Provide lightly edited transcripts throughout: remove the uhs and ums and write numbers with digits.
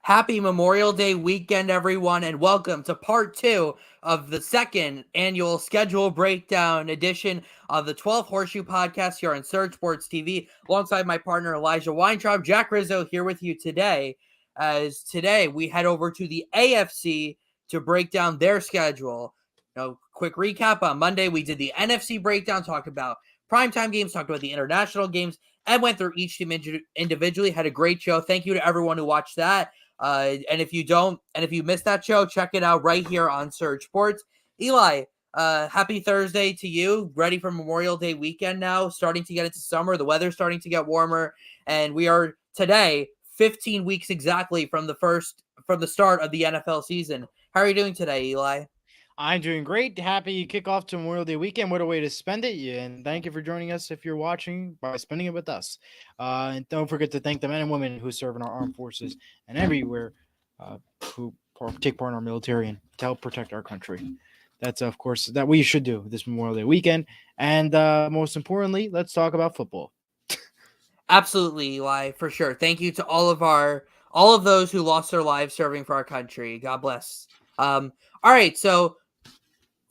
Happy Memorial Day weekend, everyone, and welcome to part 2 of the second annual schedule breakdown edition of the 12th Horseshoe podcast here on Surge Sports TV, alongside my partner Elijah Weintraub. Jack Rizzo here with you today, as today we head over to the AFC to break down their schedule. Quick recap: on Monday we did the NFC breakdown, talked about primetime games, talked about the international games, and went through each team individually. Had a great show. Thank you to everyone who watched that. And if you missed that show, check it out right here on Surge Sports. Eli, happy Thursday to you. Ready for Memorial Day weekend now, starting to get into summer. The weather's starting to get warmer, and we are today 15 weeks exactly from the start of the NFL season. How are you doing today, Eli? I'm doing great. Happy kickoff to Memorial Day weekend. What a way to spend it. And thank you for joining us if you're watching by spending it with us. And don't forget to thank the men and women who serve in our armed forces and everywhere who take part in our military and to help protect our country. That's, of course, that we should do this Memorial Day weekend. And most importantly, let's talk about football. Absolutely, Eli, for sure. Thank you to all of those who lost their lives serving for our country. God bless. All right, so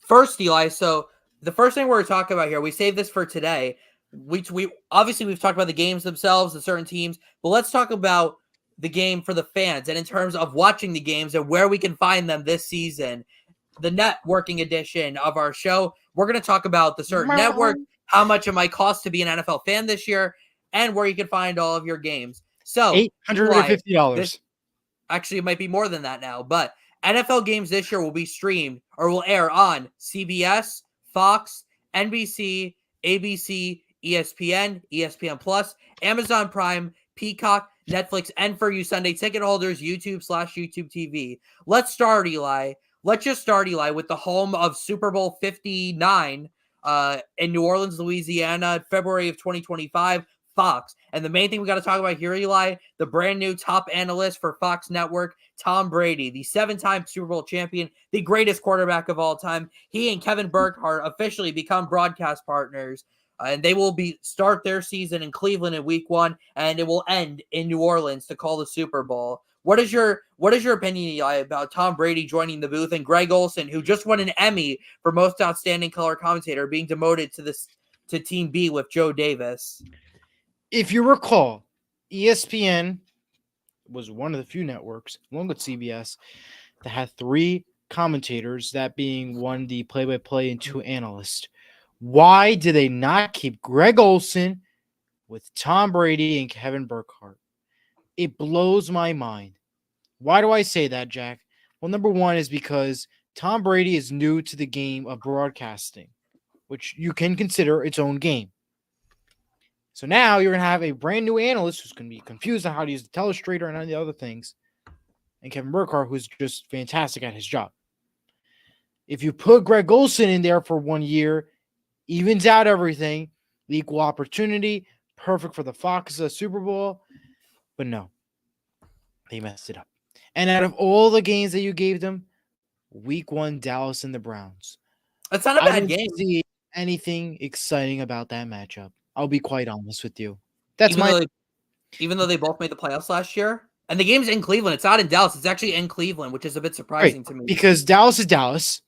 first, Eli, so the first thing we're talking about here, we saved this for today. We obviously we've talked about the games themselves, the certain teams, but let's talk about the game for the fans and in terms of watching the games and where we can find them this season. The networking edition of our show, we're going to talk about the certain network, how much it might cost to be an NFL fan this year, and where you can find all of your games. So, Eli, $850. actually, it might be more than that now, but NFL games this year will be streamed or will air on CBS, Fox, NBC, ABC, ESPN, ESPN Plus, Amazon Prime, Peacock, Netflix, and for you Sunday ticket holders, YouTube/YouTube TV. Let's start, Eli. Let's just start, Eli, with the home of Super Bowl 59 in New Orleans, Louisiana, February of 2025. Fox. And the main thing we got to talk about here, Eli, the brand new top analyst for Fox Network, Tom Brady, the 7-time Super Bowl champion, the greatest quarterback of all time. He and Kevin Burkhardt officially become broadcast partners. And they will start their season in Cleveland in week 1, and it will end in New Orleans to call the Super Bowl. What is your opinion, Eli, about Tom Brady joining the booth and Greg Olsen, who just won an Emmy for most outstanding color commentator, being demoted to Team B with Joe Davis? If you recall, ESPN was one of the few networks, along with CBS, that had 3 commentators, that being one the play-by-play and 2 analysts. Why did they not keep Greg Olsen with Tom Brady and Kevin Burkhardt? It blows my mind. Why do I say that, Jack? Well, number one is because Tom Brady is new to the game of broadcasting, which you can consider its own game. So now you're going to have a brand new analyst who's going to be confused on how to use the telestrator and all the other things, and Kevin Burkhardt, who's just fantastic at his job. If you put Greg Olsen in there for 1 year, evens out everything, the equal opportunity, perfect for the Fox Super Bowl. But no, they messed it up. And out of all the games that you gave them, week 1, Dallas and the Browns. That's not a bad game. I didn't see anything exciting about that matchup. I'll be quite honest with you. Even though they both made the playoffs last year, and the game's in Cleveland. It's not in Dallas. It's actually in Cleveland, which is a bit surprising to me. Because Dallas is Dallas.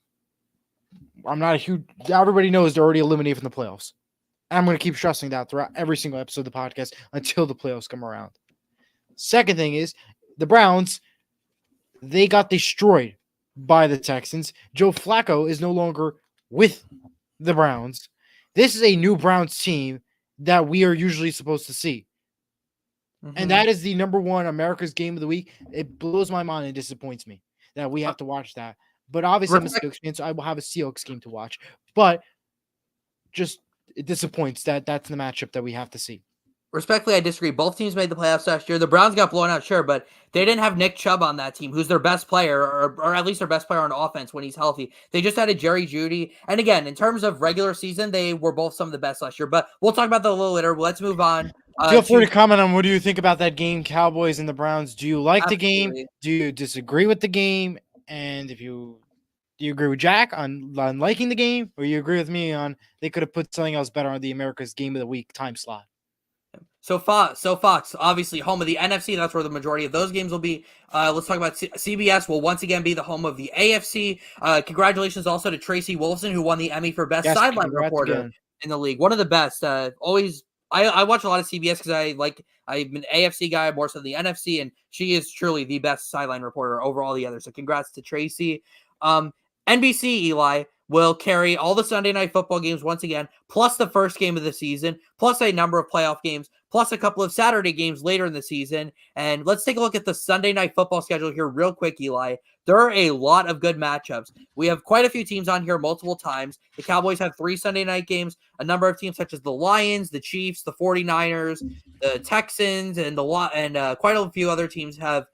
I'm not a huge. Everybody knows they're already eliminated from the playoffs. And I'm going to keep stressing that throughout every single episode of the podcast until the playoffs come around. Second thing is the Browns. They got destroyed by the Texans. Joe Flacco is no longer with the Browns. This is a new Browns team that we are usually supposed to see. Mm-hmm. And that is the number 1 America's game of the week. It blows my mind and disappoints me that we have to watch that. But obviously, I'm a Seahawks fan, so I will have a Seahawks game to watch. But just it disappoints that that's the matchup that we have to see. Respectfully, I disagree. Both teams made the playoffs last year. The Browns got blown out, sure, but they didn't have Nick Chubb on that team, who's their best player, or at least their best player on offense when he's healthy. They just had a Jerry Jeudy. And again, in terms of regular season, they were both some of the best last year. But we'll talk about that a little later. Let's move on. Feel free to comment on what do you think about that game, Cowboys and the Browns. Do you like Absolutely. The game? Do you disagree with the game? And do you agree with Jack on liking the game, or you agree with me on they could have put something else better on the America's Game of the Week time slot? Fox, obviously home of the NFC. That's where the majority of those games will be. Let's talk about CBS. Will once again be the home of the AFC. Congratulations also to Tracy Wolfson, who won the Emmy for Best Yes, Sideline congrats Reporter again. in the league. One of the best. Always, I watch a lot of CBS because I'm an AFC guy more so than the NFC, and she is truly the best sideline reporter over all the others. So congrats to Tracy. NBC, Eli, will carry all the Sunday night football games once again, plus the first game of the season, plus a number of playoff games, plus a couple of Saturday games later in the season. And let's take a look at the Sunday night football schedule here real quick, Eli. There are a lot of good matchups. We have quite a few teams on here multiple times. The Cowboys have 3 Sunday night games. A number of teams such as the Lions, the Chiefs, the 49ers, the Texans, and quite a few other teams have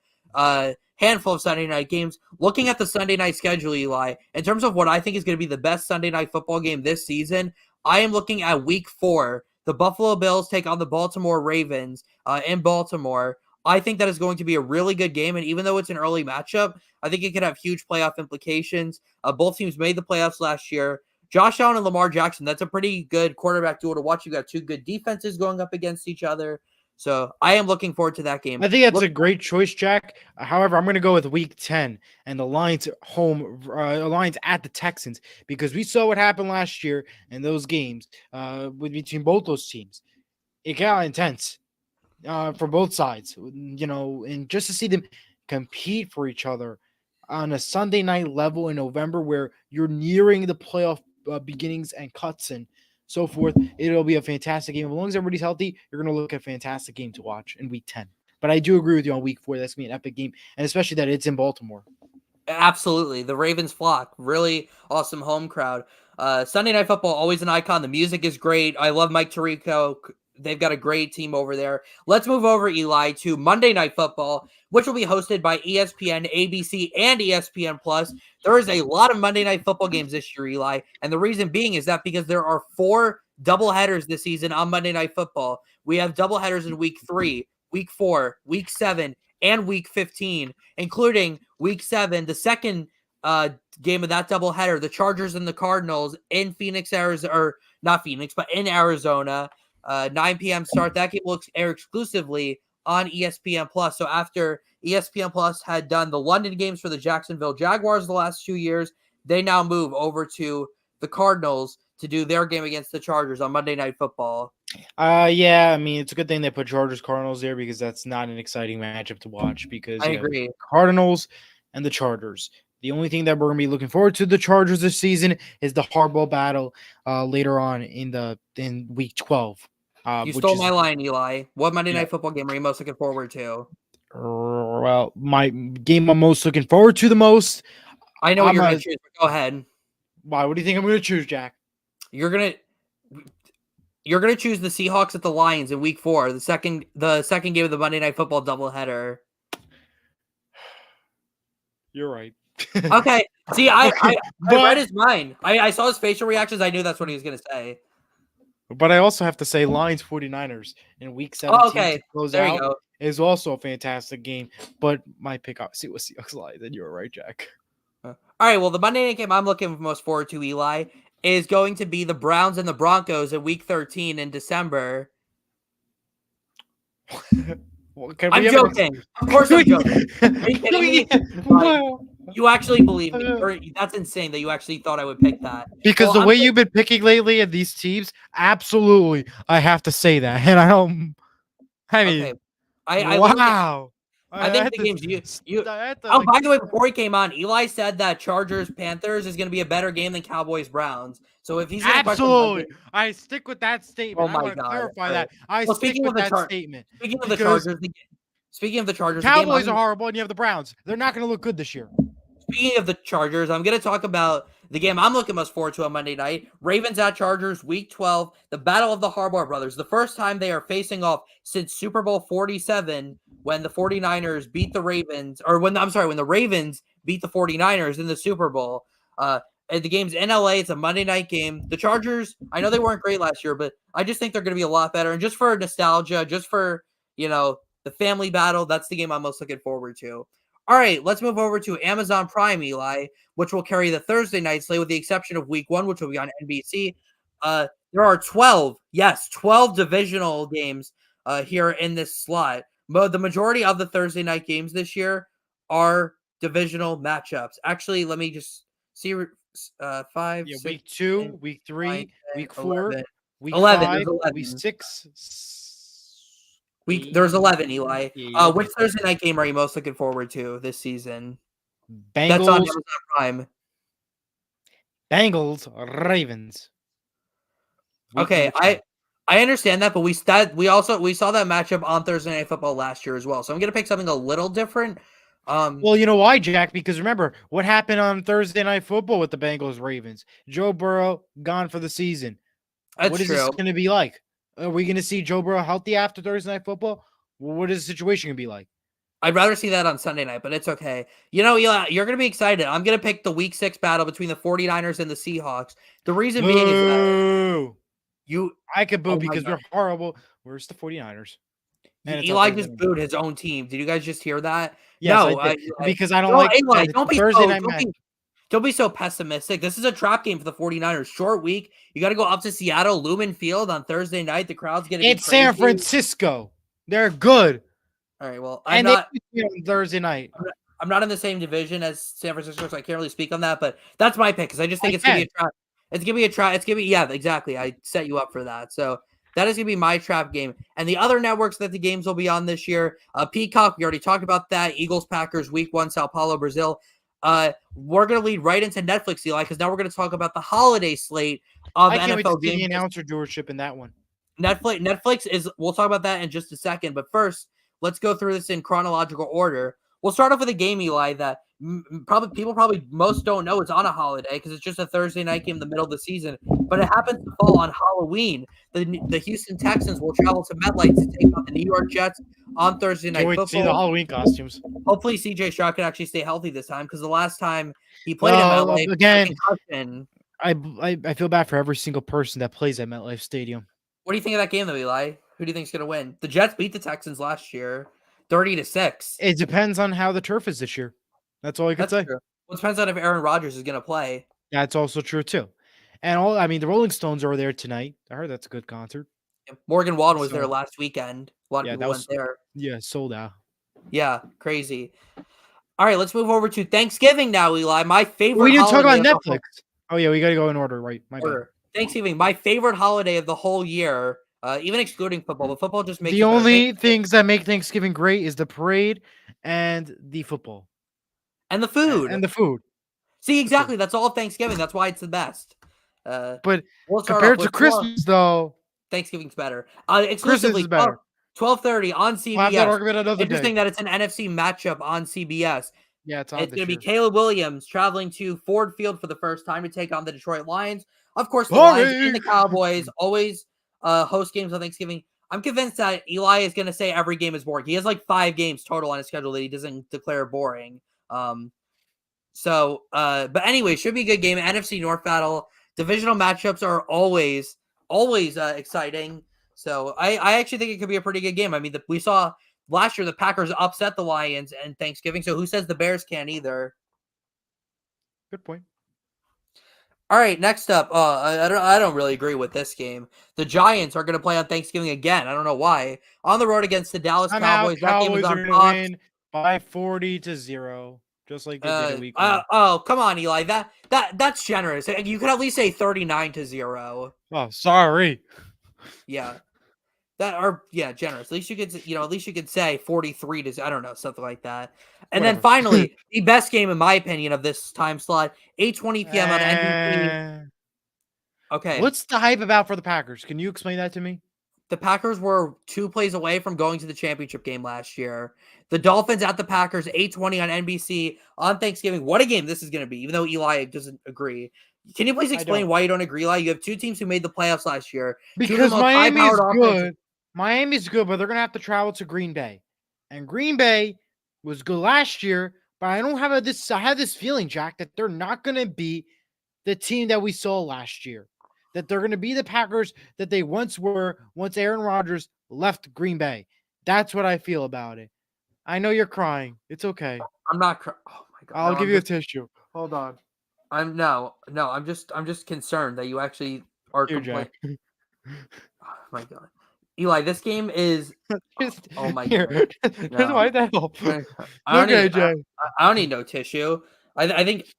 handful of Sunday night games. Looking at the Sunday night schedule, Eli, in terms of what I think is going to be the best Sunday night football game this season, I am looking at week 4. The Buffalo Bills take on the Baltimore Ravens in Baltimore. I think that is going to be a really good game, and even though it's an early matchup, I think it could have huge playoff implications. Both teams made the playoffs last year. Josh Allen and Lamar Jackson, that's a pretty good quarterback duel to watch. You got 2 good defenses going up against each other. So I am looking forward to that game. I think that's a great choice, Jack. However, I'm going to go with Week 10 and the Lions Lions at the Texans, because we saw what happened last year in those games between both those teams. It got intense for both sides, and just to see them compete for each other on a Sunday night level in November, where you're nearing the playoff beginnings and cuts and so forth. It'll be a fantastic game. As long as everybody's healthy, you're going to look at a fantastic game to watch in week 10. But I do agree with you on week 4. That's going to be an epic game, and especially that it's in Baltimore. Absolutely. The Ravens flock. Really awesome home crowd. Sunday Night Football, always an icon. The music is great. I love Mike Tirico. They've got a great team over there. Let's move over, Eli, to Monday Night Football, which will be hosted by ESPN, ABC, and ESPN+. There is a lot of Monday Night Football games this year, Eli, and the reason being is that because there are 4 doubleheaders this season on Monday Night Football. We have doubleheaders in Week 3, Week 4, Week 7, and Week 15, including Week 7, the second game of that doubleheader, the Chargers and the Cardinals in Phoenix, Arizona, or not Phoenix, but in Arizona. 9 p.m. start. That game will air exclusively on ESPN Plus. So after ESPN Plus had done the London games for the Jacksonville Jaguars the last 2 years, they now move over to the Cardinals to do their game against the Chargers on Monday Night Football. Yeah, I mean, it's a good thing they put Chargers Cardinals there, because that's not an exciting matchup to watch, because I agree. Cardinals and the Chargers. The only thing that we're going to be looking forward to the Chargers this season is the hardball battle later on in week 12. You stole my line, Eli. What Monday Night Football game are you most looking forward to? Well, my game I'm most looking forward to the most. I know what you're going to choose, but go ahead. Why? What do you think I'm going to choose, Jack? You're going to choose the Seahawks at the Lions in Week 4, the second game of the Monday Night Football doubleheader. You're right. Okay. See, I read his mind. I saw his facial reactions. I knew that's what he was going to say. But I also have to say Lions 49ers in week 17 to close there out you go. Is also a fantastic game. But my pick, obviously, was Seahawks Lions, and you're right, Jack. All right, well, the Monday night game I'm looking most forward to, Eli, is going to be the Browns and the Broncos in week 13 in December. I'm joking. Of course I'm joking. Are you kidding me? You actually believe me. That's insane that you actually thought I would pick that. Because the way you've been picking lately at these teams, absolutely, I have to say that. And I don't. I mean, okay. Wow. I think the games by the way, before he came on, Eli said that Chargers Panthers is going to be a better game than Cowboys Browns. So if he's absolutely, I stick with that statement. Oh my I want to clarify that. I stick with that statement. Speaking of the Chargers, Cowboys are horrible, and you have the Browns. They're not going to look good this year. Speaking of the Chargers, I'm going to talk about the game I'm looking most forward to on Monday night. Ravens at Chargers, Week 12, the Battle of the Harbaugh Brothers. The first time they are facing off since Super Bowl 47, when the 49ers beat the Ravens, or when the Ravens beat the 49ers in the Super Bowl. And the game's in LA. It's a Monday night game. The Chargers, I know they weren't great last year, but I just think they're going to be a lot better. And just for nostalgia, just for, the family battle, that's the game I'm most looking forward to. All right, let's move over to Amazon Prime, Eli, which will carry the Thursday night slate with the exception of Week 1, which will be on NBC. There are 12 divisional games here in this slot. The majority of the Thursday night games this year are divisional matchups. Actually, let me just see. 5, Yeah, 6, week 2, 7, week 9, 3, 10, week 4, 11. week 11. There's 5, week 11. 6, There's 11, 8. Eli. Yeah, Which okay. Thursday night game are you most looking forward to this season? That's on Bengals, Amazon Prime. Ravens. Week Okay, number 2. I understand that, but we saw that matchup on Thursday Night Football last year as well. So I'm gonna pick something a little different. Well, you know why, Jack? Because remember what happened on Thursday Night Football with the Bengals Ravens. Joe Burrow gone for the season. That's What is this true. going to be like? Are we going to see Joe Burrow healthy after Thursday Night Football? What is the situation going to be like? I'd rather see that on Sunday night, but it's okay. Eli, you're gonna be excited. I'm gonna pick the Week 6 battle between the 49ers and the Seahawks. The reason being is that Boo! you, I could boo oh my because god, they're horrible. Where's the 49ers? And it's on Eli Thursday just night. booed his own team. Did you guys just hear that? Yes, I No, did. Eli, Because I don't no, like Eli, that it's a Thursday night match. don't be so pessimistic. This is a trap game for the 49ers. Short week. You got to go up to Seattle, Lumen Field on Thursday night. The crowd's going to be It's crazy. San Francisco. They're good. All right, well, And they beat on Thursday night. I'm not in the same division as San Francisco, so I can't really speak on that, but that's my pick because I just think it's going to be a trap. It's going to be a trap. It's going to be, yeah, exactly. I set you up for that. So that is going to be my trap game. And the other networks that the games will be on this year, Peacock, we already talked about that. Eagles, Packers, week 1, Sao Paulo, Brazil. We're going to lead right into Netflix, Eli, because now we're going to talk about the holiday slate of I can't wait to NFL see games. the announcer doership in that one. Netflix is, we'll talk about that in just a second, but first, let's go through this in chronological order. We'll start off with a game, Eli, that people most don't know is on a holiday because it's just a Thursday night game in the middle of the season, but it happens to fall on Halloween. The Houston Texans will travel to MetLife to take on the New York Jets on Thursday night Can't wait to see the football. Halloween costumes. Hopefully, CJ Stroud can actually stay healthy this time because the last time he played at MetLife, again, concussion. I feel bad for every single person that plays at MetLife Stadium. What do you think of that game, though, Eli? Who do you think is going to win? The Jets beat the Texans last year, 30-6. It depends on how the turf is this year. That's all I can say. True. Well, it depends on if Aaron Rodgers is going to play. That's also true too. And the Rolling Stones are there tonight. I heard that's a good concert. Morgan Wallen was there last weekend. A lot of people went there. Yeah, sold out. Yeah, crazy. All right, let's move over to Thanksgiving now, Eli. My favorite. We didn't talk holiday about Netflix. Oh yeah, we got to go in order, right? My bad. Thanksgiving, my favorite holiday of the whole year, even excluding football. But football just makes the only things that make Thanksgiving great is the parade and the football and the food and the food. See, exactly. That's all of Thanksgiving. That's why it's the best. But compared to Christmas, though, Thanksgiving's better. Christmas is better. 12:30 on CBS. We'll have that argument another Interesting day. that it's an NFC matchup on CBS. Yeah, it's going to be Caleb Williams traveling to Ford Field for the first time to take on the Detroit Lions. Of course, the Lions and the Cowboys always host games on Thanksgiving. I'm convinced that Eli is going to say every game is boring. He has like 5 games total on his schedule that he doesn't declare boring. But anyway, should be a good game. NFC North battle. Divisional matchups are always exciting. So I actually think it could be a pretty good game. I mean, we saw last year the Packers upset the Lions and Thanksgiving. So who says the Bears can't either? Good point. All right, next up, I don't really agree with this game. The Giants are going to play on Thanksgiving again. I don't know why. On the road against the Dallas Cowboys. That game is on Fox. Win by 40-0, just like they did a week ago. Oh, come on, Eli. That's generous. You could at least say 39-0. Oh, sorry. Yeah. Generous. At least you could say 43 I don't know, something like that. And then finally, the best game in my opinion of this time slot, 8:20 p.m. on NBC. Okay. What's the hype about for the Packers? Can you explain that to me? The Packers were 2 plays away from going to the championship game last year. The Dolphins at the Packers, 8:20 on NBC on Thanksgiving. What a game this is going to be, even though Eli doesn't agree. Can you please explain why you don't agree, Eli? You have 2 teams who made the playoffs last year. Because Miami is good. Miami's good, but they're going to have to travel to Green Bay. And Green Bay was good last year, but I have this feeling, Jack, that they're not going to be the team that we saw last year. That they're going to be the Packers that they once were once Aaron Rodgers left Green Bay. That's what I feel about it. I know you're crying. It's okay. I'm not crying. Oh my God. I'll give you a tissue. Hold on. I'm just concerned that you actually are complaining. Oh my God. Eli, this game is. Oh my Here, god! just No, wipe that off. I don't need. Okay, Jay. I don't need no tissue. I think.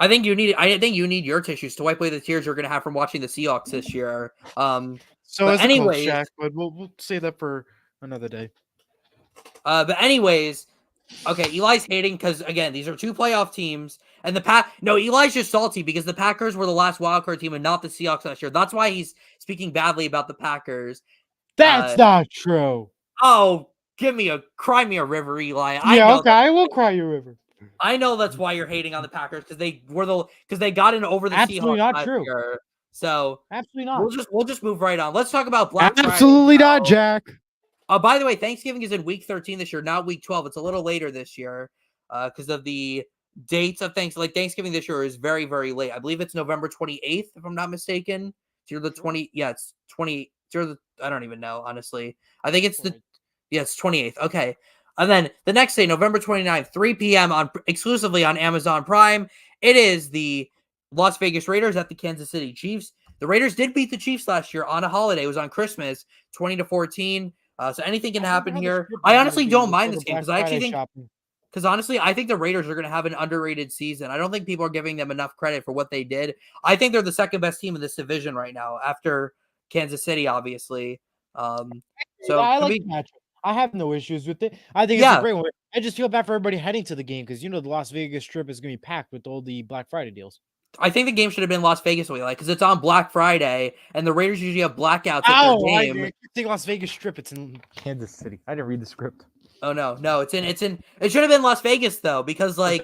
I think you need. I think you need your tissues to wipe away the tears you're gonna have from watching the Seahawks this year. So But is the Colts, anyways, Jack, but we'll save that for another day. but anyways, okay. Eli's hating because again, these are two playoff teams, and the Pack. No, Eli's just salty because the Packers were the last wildcard team and not the Seahawks last year. That's why he's speaking badly about the Packers. That's not true. Oh, cry me a river, Eli. Yeah, okay, I will cry you a river. I know that's why you're hating on the Packers because they got in over the Absolutely Seahawks not last true. year. So Absolutely not. we'll just move right on. Let's talk about Black Friday. Absolutely not, Jack. By the way, Thanksgiving is in week 13 this year, not week 12. It's a little later this year because of the dates of things. Like Thanksgiving this year is very, very late. I believe it's November 28th, if I'm not mistaken. It's either the 20. Yeah, it's 20. I don't even know, honestly. I think it's it's 28th. Okay. And then the next day, November 29th, 3 p.m. exclusively on Amazon Prime. It is the Las Vegas Raiders at the Kansas City Chiefs. The Raiders did beat the Chiefs last year on a holiday. It was on Christmas, 20-14. So anything can happen here. I honestly don't mind this game because I actually think, honestly, I think the Raiders are going to have an underrated season. I don't think people are giving them enough credit for what they did. I think they're the second best team in this division right now after Kansas City, obviously. So I like the matchup. I have no issues with it. I think it's a great one. I just feel bad for everybody heading to the game because the Las Vegas Strip is going to be packed with all the Black Friday deals. I think the game should have been Las Vegas, because it's on Black Friday, and the Raiders usually have blackouts at their game. I think Las Vegas Strip. It's in Kansas City. I didn't read the script. Oh no, it's in. It should have been Las Vegas though, because the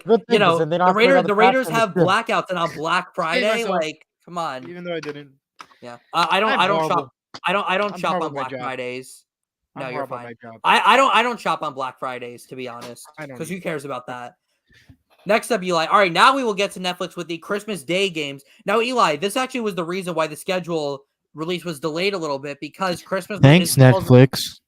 Raiders have blackouts and on Black Friday. Like, come on. Even though I didn't. Yeah, I don't shop. I don't shop on Black Fridays. No, you're fine. I don't shop on Black Fridays, to be honest, because who cares about that? Next up, Eli. All right, now we will get to Netflix with the Christmas Day games. Now, Eli, this actually was the reason why the schedule release was delayed a little bit because Christmas. Thanks, Netflix.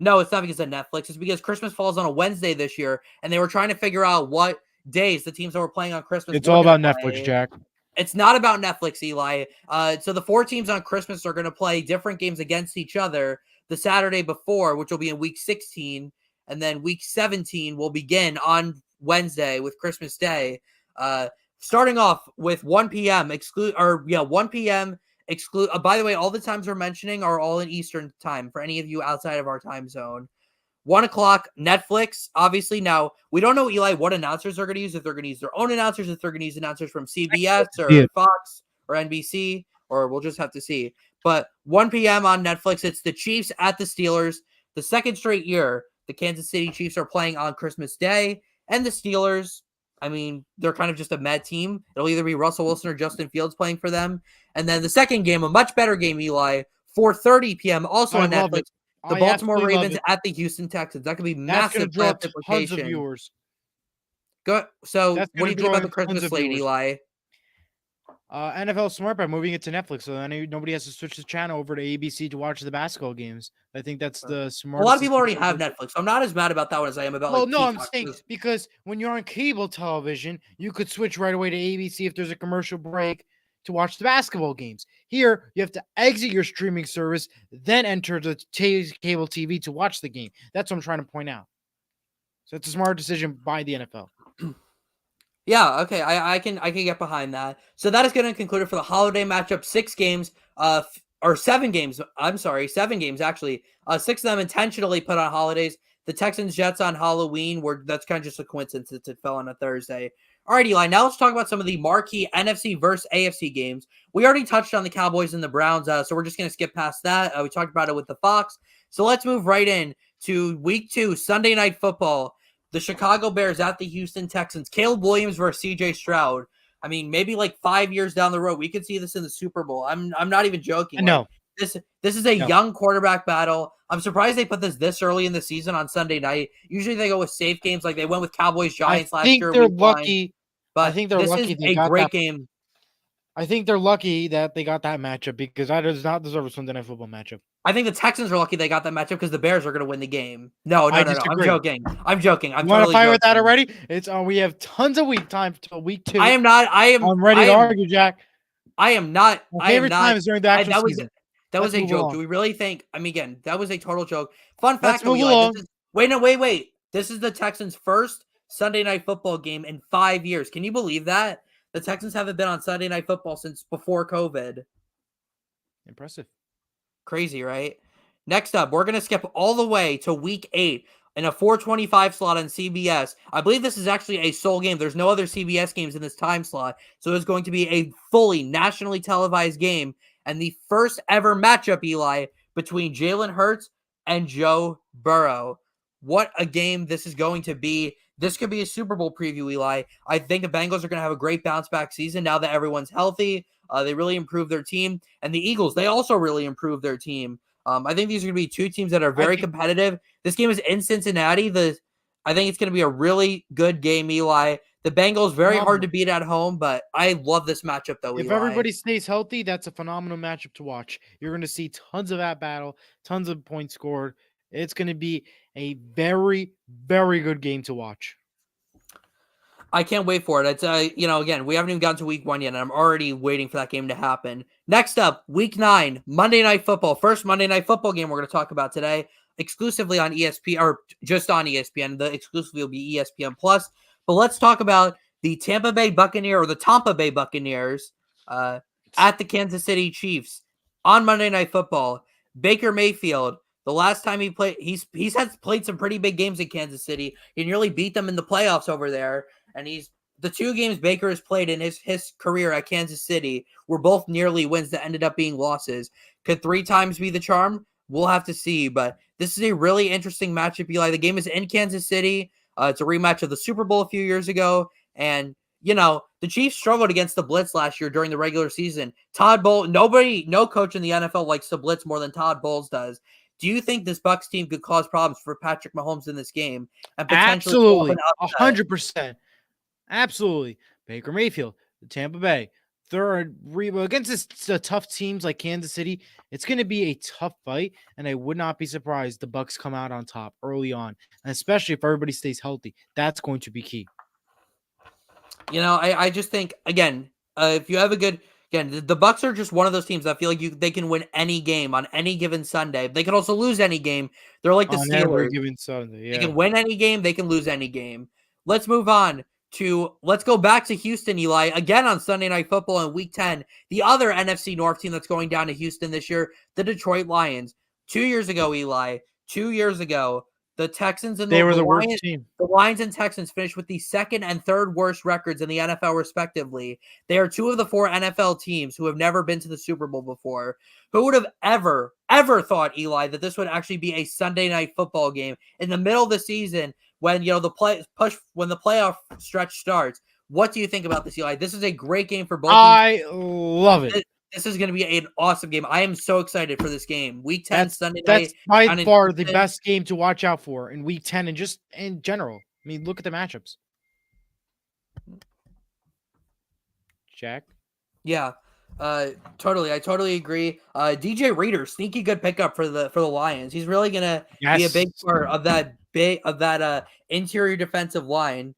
No, it's not because of Netflix. It's because Christmas falls on a Wednesday this year, and they were trying to figure out what days the teams that were playing on Christmas. It's all about Netflix, Jack. It's not about Netflix, Eli. So the 4 teams on Christmas are going to play different games against each other the Saturday before, which will be in week 16, and then week 17 will begin on Wednesday with Christmas Day. Starting off with 1 p.m. 1 p.m. exclude. By the way, all the times we're mentioning are all in Eastern time for any of you outside of our time zone. 1 o'clock, Netflix, obviously. Now, we don't know, Eli, what announcers they're going to use, if they're going to use their own announcers, if they're going to use announcers from CBS or Fox or NBC, or we'll just have to see. But 1 p.m. on Netflix, it's the Chiefs at the Steelers. The second straight year, the Kansas City Chiefs are playing on Christmas Day, and the Steelers, I mean, they're kind of just a mad team. It'll either be Russell Wilson or Justin Fields playing for them. And then the second game, a much better game, Eli, 4:30 p.m., also on Netflix. The Baltimore Ravens at the Houston Texans. That could be massive tons of viewers. Go. So, what do you think about the Christmas slate, Eli? NFL smart by moving it to Netflix, so then nobody has to switch the channel over to ABC to watch the basketball games. I think that's the smart. A lot of people already have Netflix. I'm not as mad about that one as I am about. Well, no, I'm saying because when you're on cable television, you could switch right away to ABC if there's a commercial break to watch the basketball games. Here, you have to exit your streaming service, then enter the cable TV to watch the game. That's what I'm trying to point out. So it's a smart decision by the NFL. Yeah, okay, I can get behind that. So that is going to conclude it for the holiday matchup. 6 games, or 7 games. I'm sorry, 7 games actually. 6 of them intentionally put on holidays. The Texans Jets on Halloween, that's kind of just a coincidence that it fell on a Thursday. All right, Eli, now let's talk about some of the marquee NFC versus AFC games. We already touched on the Cowboys and the Browns, so we're just going to skip past that. We talked about it with the Fox. So let's move right in to week 2, Sunday Night Football. The Chicago Bears at the Houston Texans. Caleb Williams versus CJ Stroud. I mean, maybe like 5 years down the road, we could see this in the Super Bowl. I'm not even joking. No. This is a young quarterback battle. I'm surprised they put this early in the season on Sunday night. Usually they go with safe games, like they went with Cowboys Giants last year. They're lucky. But I think they're lucky. This is a great game. I think they're lucky that they got that matchup because that does not deserve a Sunday Night Football matchup. I think the Texans are lucky they got that matchup because the Bears are going to win the game. No. I'm joking. I'm Want to fight with that already? It's we have tons of time until week 2. I'm ready to argue, Jack. I am not. My favorite time is during the actual season. That Let's was a move joke. Do along. we really think? I mean, again, that was a total joke. Fun Let's fact, though, move Eli. along. Wait. This is the Texans' first Sunday Night Football game in 5 years. Can you believe that? The Texans haven't been on Sunday Night Football since before COVID. Impressive. Crazy, right? Next up, we're going to skip all the way to week 8 in a 425 slot on CBS. I believe this is actually a sole game. There's no other CBS games in this time slot. So it's going to be a fully nationally televised game and the first ever matchup, Eli, between Jalen Hurts and Joe Burrow. What a game this is going to be. This could be a Super Bowl preview, Eli. I think the Bengals are going to have a great bounce back season now that everyone's healthy. They really improved their team. And the Eagles, they also really improved their team. I think these are going to be two teams that are very competitive. This game is in Cincinnati. I think it's going to be a really good game, Eli. The Bengals, very hard to beat at home, but I love this matchup, though, If Eli. everybody stays healthy, that's a phenomenal matchup to watch. You're going to see tons of that battle, tons of points scored. It's going to be a very, very good game to watch. I can't wait for it. It's again, we haven't even gotten to week 1 yet, and I'm already waiting for that game to happen. Next up, week 9, Monday Night Football. First Monday Night Football game we're going to talk about today, exclusively on ESPN, or just on ESPN. The exclusively will be ESPN Plus. But let's talk about the Tampa Bay Buccaneers at the Kansas City Chiefs on Monday Night Football. Baker Mayfield, the last time he played, he's played some pretty big games in Kansas City. He nearly beat them in the playoffs over there. And the 2 games Baker has played in his career at Kansas City were both nearly wins that ended up being losses. Could 3 times be the charm? We'll have to see. But this is a really interesting matchup, Eli. The game is in Kansas City. It's a rematch of the Super Bowl a few years ago. And, the Chiefs struggled against the blitz last year during the regular season. Todd Bowles, no coach in the NFL likes to blitz more than Todd Bowles does. Do you think this Bucs team could cause problems for Patrick Mahomes in this game? And potentially absolutely, 100%. Absolutely. Baker Mayfield, Tampa Bay, third against tough teams like Kansas City. It's going to be a tough fight, and I would not be surprised the Bucs come out on top early on, and especially if everybody stays healthy. That's going to be key. I just think, again, if you have the Bucs are just one of those teams that feel like they can win any game on any given Sunday. They can also lose any game. They're like the on Steelers. Every given Sunday, yeah. They can win any game. They can lose any game. Let's move on. Let's go back to Houston, Eli, again on Sunday Night Football in Week 10. The other NFC North team that's going down to Houston this year, the Detroit Lions. 2 years ago, Eli, the Texans and they were the worst team. The Lions and Texans finished with the second and third worst records in the NFL, respectively. They are 2 of the 4 NFL teams who have never been to the Super Bowl before. Who would have ever thought, Eli, that this would actually be a Sunday Night Football game in the middle of the season when when the playoff stretch starts? What do you think about this, Eli? This is a great game for both. I love it. This is going to be an awesome game. I am so excited for this game. Week 10, Sunday night. That's by far the best game to watch out for in Week 10 and just in general. I mean, look at the matchups. Jack? Yeah, totally. I totally agree. DJ Reader, sneaky good pickup for the Lions. He's really going to be a big part of that interior defensive line.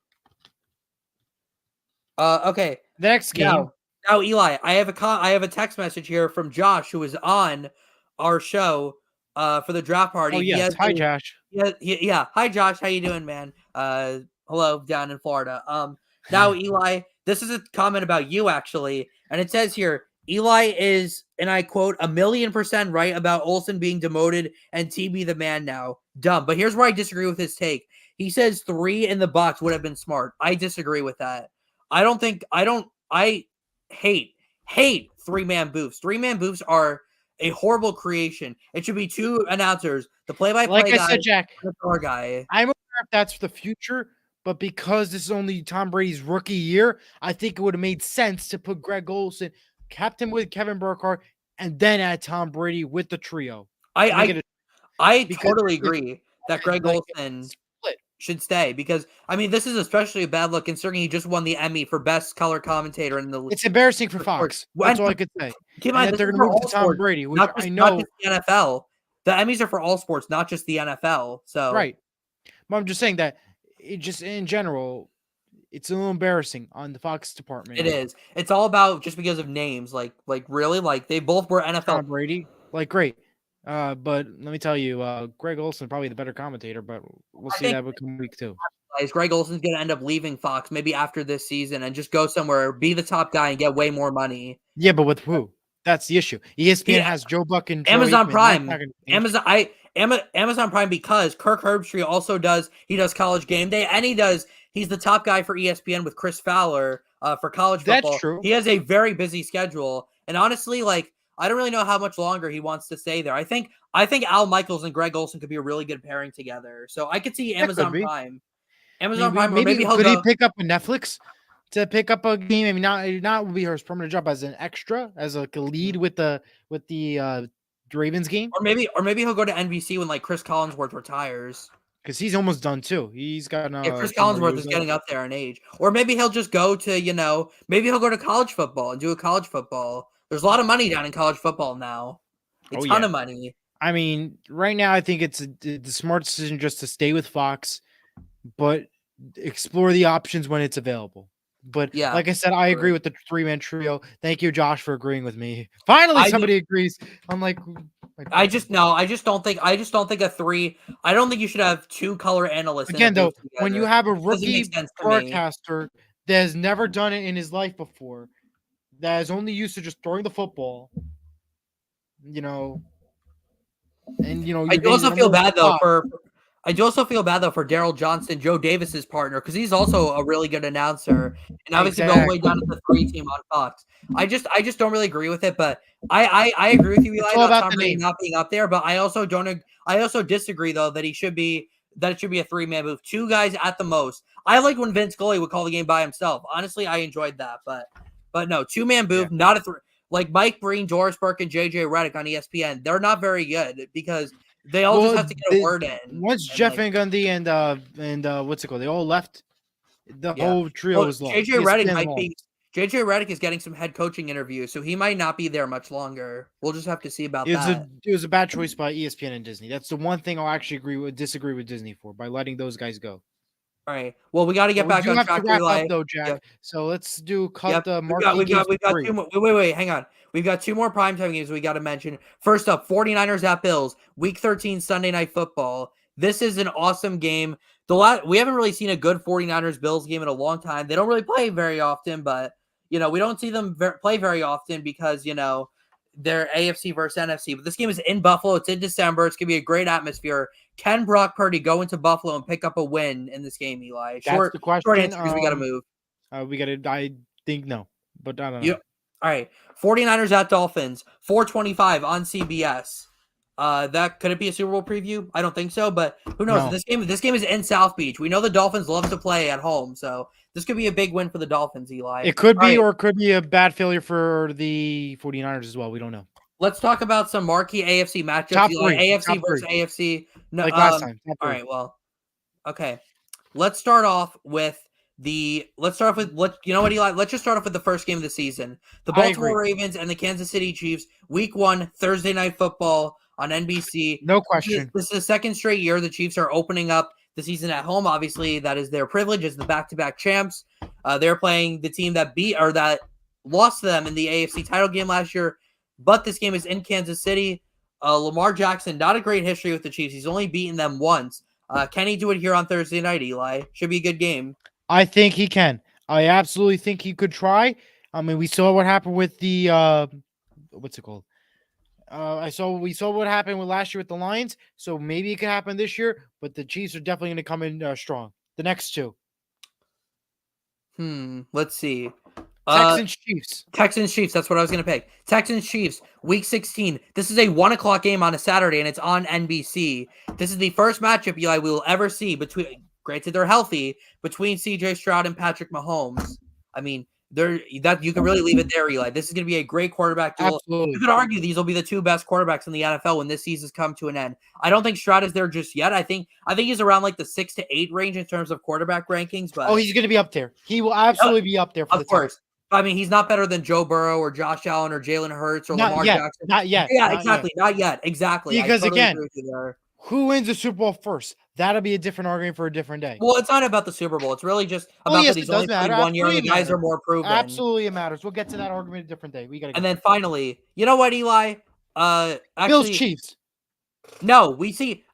Okay. Next game. Now, Eli, I have a text message here from Josh, who is on our show for the draft party. Oh, yes. Hi, Josh. Yeah. Hi, Josh. How you doing, man? Hello, down in Florida. Now, Eli, this is a comment about you, actually. And it says here, Eli is, and I quote, 1,000,000% right about Olsen being demoted and TB the man now. Dumb. But here's where I disagree with his take. He says 3 in the box would have been smart. I disagree with that. I hate 3-man booths. 3-man booths are a horrible creation. It should be 2 announcers, the play-by-play guy, I said, Jack, the floor guy. I'm aware if that's the future, but because this is only Tom Brady's rookie year, I think it would have made sense to put Greg Olsen, kept him with Kevin Burkhardt, and then add Tom Brady with the trio. I totally agree that Greg Olsen should stay because, I mean, this is especially a bad look considering he just won the Emmy for best color commentator in the. It's embarrassing for Fox. That's all I could say. Keep in mind, they're going to move to Tom Brady, which I know. Not just the NFL. The Emmys are for all sports, not just the NFL. So right. But I'm just saying that it just in general, it's a little embarrassing on the Fox department. It is. It's all about just because of names. Like really, like they both were NFL. Tom Brady. like great. But let me tell you, Greg Olson probably the better commentator, but we'll I see think that become week 2. Greg Olson's going to end up leaving Fox maybe after this season and just go somewhere, be the top guy, and get way more money. Yeah, but with who? That's the issue. ESPN has Joe Buck and Troy Amazon Aikman. That's not Prime, gonna change. Amazon Prime, because Kirk Herbstreit also does College Game Day, and he's the top guy for ESPN with Chris Fowler for college That's football. true. He has a very busy schedule, and honestly, like I don't really know how much longer he wants to stay there. I think Al Michaels and Greg Olson could be a really good pairing together. So I could see That could Amazon be. Prime, or Maybe maybe he'll could he go. pick up a Netflix to pick up a game? I mean, not would be his permanent job as an extra, as like a lead with the Ravens game, Or maybe he'll go to NBC when like Chris Collinsworth retires. because he's almost done too. He's got Yeah, a Chris few more Collinsworth years is left. getting up there in age. Or maybe he'll just go to, maybe he'll go to college football and do a college football. There's a lot of money down in college football now. A Oh ton yeah. of money. I mean, right now I think it's the smart decision just to stay with Fox, but explore the options when it's available. But Yeah. like I said, I agree with the 3-man trio. Thank you, Josh, for agreeing with me. Finally, somebody agrees. I'm like, I just don't think a three. I don't think you should have two color analysts again, in a though, booth when you together. have a It doesn't make rookie sense to me. broadcaster that has never done it in his life before, that is only used to just throwing the football, and I you're do getting also the feel number one bad though spot. for Daryl Johnston, Joe Davis's partner, because he's also a really good announcer, and obviously all the way down to the 3 team on Fox. I just don't really agree with it, but I agree with you, It's Eli, all about about Tom the Brady name. not being up there. But I also don't. I also disagree though that it should be a 3-man booth, 2 guys at the most. I like when Vince Scully would call the game by himself. Honestly, I enjoyed that, but no, 2-man booth, Yeah. not a 3. Like Mike Breen, Doris Burke, and JJ Redick on ESPN, they're not very good because they all just have to get a word in. Once Jeff Van Gundy and what's it called? They all left. The whole trio was lost. JJ Redick ESPN might lost. be. JJ Redick is getting some head coaching interviews, so he might not be there much longer. We'll just have to see about that. It was a bad choice by ESPN and Disney. That's the one thing I'll actually disagree with Disney for, by letting those guys go. All right. Well, we got to get back on track. We do have to wrap up though, Jack. Yep. So let's the We've games. got 2 more. Wait, hang on. We've got 2 more primetime games we got to mention. First up, 49ers at Bills, Week 13 Sunday Night Football. This is an awesome game. We haven't really seen a good 49ers Bills game in a long time. They don't really play very often, but we don't see them play very often because they're AFC versus NFC. But this game is in Buffalo. It's in December. It's gonna be a great atmosphere. Can Brock Purdy go into Buffalo and pick up a win in this game, Eli? That's the question. Short answer is we got to move. I think no, but I don't know. All right. 49ers at Dolphins, 4:25 on CBS. That could it be a Super Bowl preview? I don't think so, but who knows? No. This game is in South Beach. We know the Dolphins love to play at home, so this could be a big win for the Dolphins, Eli. It could be, or it could be a bad failure for the 49ers as well. We don't know. Let's talk about some marquee AFC matchups. Top 3. AFC versus AFC. No, like last time. All right, well, okay. Let's start off with what Eli. Let's just start off with the first game of the season. The Baltimore Ravens and the Kansas City Chiefs, Week 1, Thursday Night Football on NBC. No question. This is the second straight year the Chiefs are opening up the season at home. Obviously, that is their privilege as the back-to-back champs. They're playing the team that lost to them in the AFC title game last year, but this game is in Kansas City. Lamar Jackson, not a great history with the Chiefs. He's only beaten them once. Can he do it here on Thursday night, Eli? Should be a good game. I think he can. I absolutely think he could try. I mean, we saw what happened with the what's it called? We saw what happened with last year with the Lions. So maybe it could happen this year. But the Chiefs are definitely going to come in strong. The next 2. Let's see. Texans Chiefs. Texans Chiefs. That's what I was going to pick. Texans Chiefs. Week 16. This is a 1:00 game on a Saturday, and it's on NBC. This is the first matchup, Eli, we will ever see between. Granted, they're healthy, between CJ Stroud and Patrick Mahomes. I mean, you can really leave it there, Eli. This is going to be a great quarterback duel. Absolutely. You could argue these will be the 2 best quarterbacks in the NFL when this season's come to an end. I don't think Stroud is there just yet. I think he's around like the 6 to 8 range in terms of quarterback rankings. But he's going to be up there. He will absolutely be up there. Of course. I mean, he's not better than Joe Burrow or Josh Allen or Jalen Hurts or Lamar Jackson. Not yet. Yeah, exactly. Not yet. Exactly. Because again, who wins the Super Bowl first? That'll be a different argument for a different day. Well, it's not about the Super Bowl. It's really just about that he's only played 1 year and the guys are more proven. Absolutely, it matters. We'll get to that argument a different day. And then finally, you know what, Eli? Bills actually, Chiefs. no,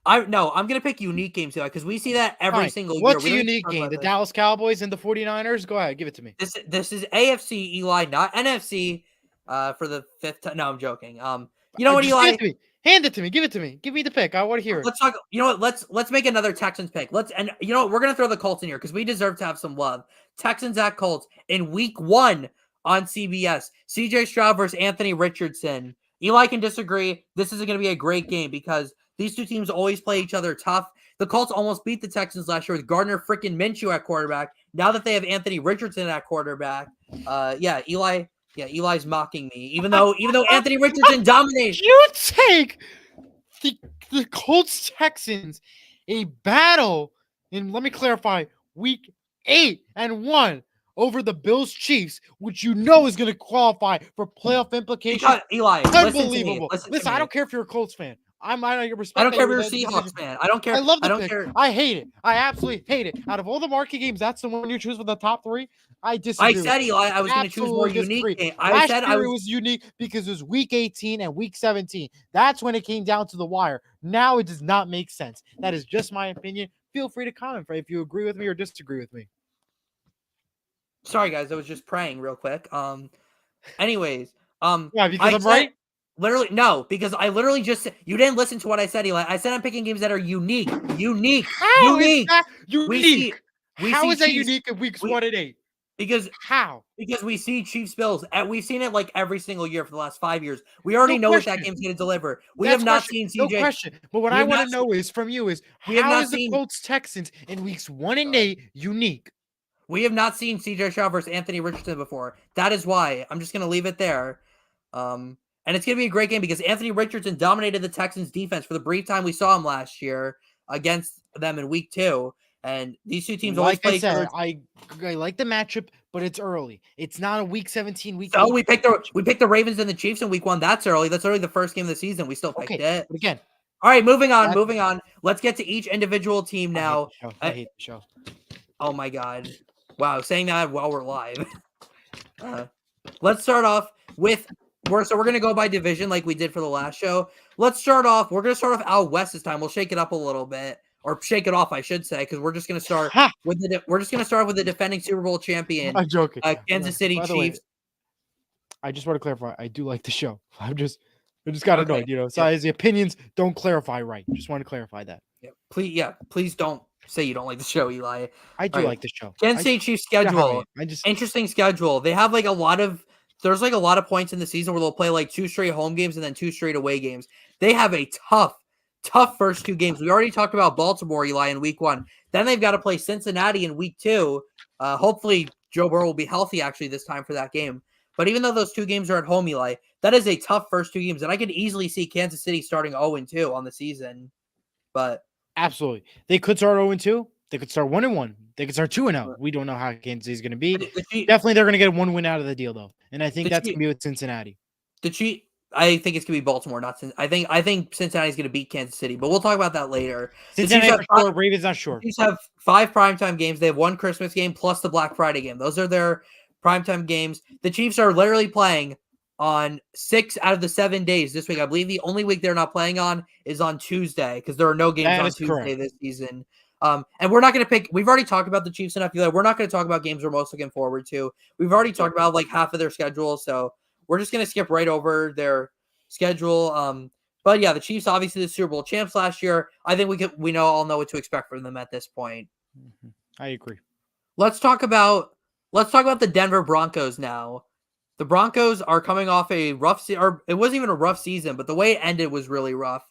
I'm gonna pick unique games because we see that every Fine. single year. What's We a don't even unique talk game? about The this. Dallas Cowboys and the 49ers? Go ahead, give it to me. This is AFC, Eli, not NFC. For the fifth time. No, I'm joking. You know what, Just Eli? give it to me. Hand it to me. Give it to me. Give me the pick. I want to hear it. Let's talk. You know what? Let's make another Texans pick. And you know what? We're gonna throw the Colts in here because we deserve to have some love. Texans at Colts in Week 1 on CBS. CJ Stroud versus Anthony Richardson. Eli can disagree. This is going to be a great game because these two teams always play each other tough. The Colts almost beat the Texans last year with Gardner freaking Minshew at quarterback. Now that they have Anthony Richardson at quarterback, Eli's mocking me. Even though Anthony Richardson dominates. You take the Colts Texans a battle in, let me clarify, week 8 and 1 over the Bills Chiefs, which you know is going to qualify for playoff implications. Because, Eli, Unbelievable. listen Listen, I don't care if you're a Colts fan. I respect. I don't care if you're a Seahawks fan. I don't care. I love the I don't pick. care. I hate it. I absolutely hate it. Out of all the market games, that's the one you choose for the top 3. I disagree. I said, Eli, I was going to choose more unique game. Last year it was unique because it was week 18 and week 17. That's when it came down to the wire. Now it does not make sense. That is just my opinion. Feel free to comment if you agree with me or disagree with me. Sorry, guys. I was just praying real quick. Anyways, yeah, because I'm right. Literally, no, because I literally just said, you didn't listen to what I said, Eli. I said I'm picking games that are unique. Unique. How unique. Is that unique? How is that Chiefs, unique in weeks 1 and 8? Because how? Because we see Chiefs Bills. We've seen it like every single year for the last 5 years. We already know what that game's going to deliver. We have not seen CJ. No question. But what I want to know is from you is how is the Colts Texans in weeks 1 and 8 unique? We have not seen CJ Stroud versus Anthony Richardson before. That is why I'm just going to leave it there. And it's going to be a great game because Anthony Richardson dominated the Texans defense for the brief time we saw him last year against them in week 2. And these two teams always play each other. I like the matchup, but it's early. It's not a week 17, week. So we picked the Ravens and the Chiefs in week 1. That's early. That's already the first game of the season. We still picked it. But again. All right, moving on. Let's get to each individual team now. I hate the show. Oh my God. Wow, saying that while we're live. Let's start off with we're going to go by division like we did for the last show. We're going to start off out west this time. We'll shake it up a little bit, or shake it off, I should say, because we're just going to start with the defending Super Bowl champion. I'm joking. Kansas City Chiefs. I just want to clarify. I do like the show. I just got annoyed, So as the opinions don't clarify right. Just want to clarify that. Yeah. Please don't say you don't like the show, Eli. I do like the show. Kansas City Chiefs schedule. Interesting schedule. They have there's a lot of points in the season where they'll play like 2 straight home games and then 2 straight away games. They have a tough first 2 games. We already talked about Baltimore, Eli, in week 1. Then they've got to play Cincinnati in week 2. Hopefully Joe Burrow will be healthy actually this time for that game. But even though those 2 games are at home, Eli, that is a tough first 2 games. And I could easily see Kansas City starting 0-2 on the season. But absolutely. They could start 0-2. They could start 1-1. They could start 2-0. We don't know how Kansas City is going to be. Definitely they're going to get 1 win out of the deal, though. And I think that's going to be with Cincinnati. I think it's going to be Baltimore, not Cincinnati. I think Cincinnati's going to beat Kansas City, but we'll talk about that later. Cincinnati for sure. Ravens not sure. The Chiefs have 5 primetime games. They have 1 Christmas game plus the Black Friday game. Those are their primetime games. The Chiefs are literally playing on 6 out of the 7 days this week. I believe the only week they're not playing on is on Tuesday because there are no games on Tuesday this season. And we're not going to pick. We've already talked about the Chiefs enough. We're not going to talk about games we're most looking forward to. We've already talked about like half of their schedule, so we're just going to skip right over their schedule. But yeah, the Chiefs obviously the Super Bowl champs last year. I think we all know what to expect from them at this point. I agree. Let's talk about the Denver Broncos now. The Broncos are coming off a rough or it wasn't even a rough season, but the way it ended was really rough.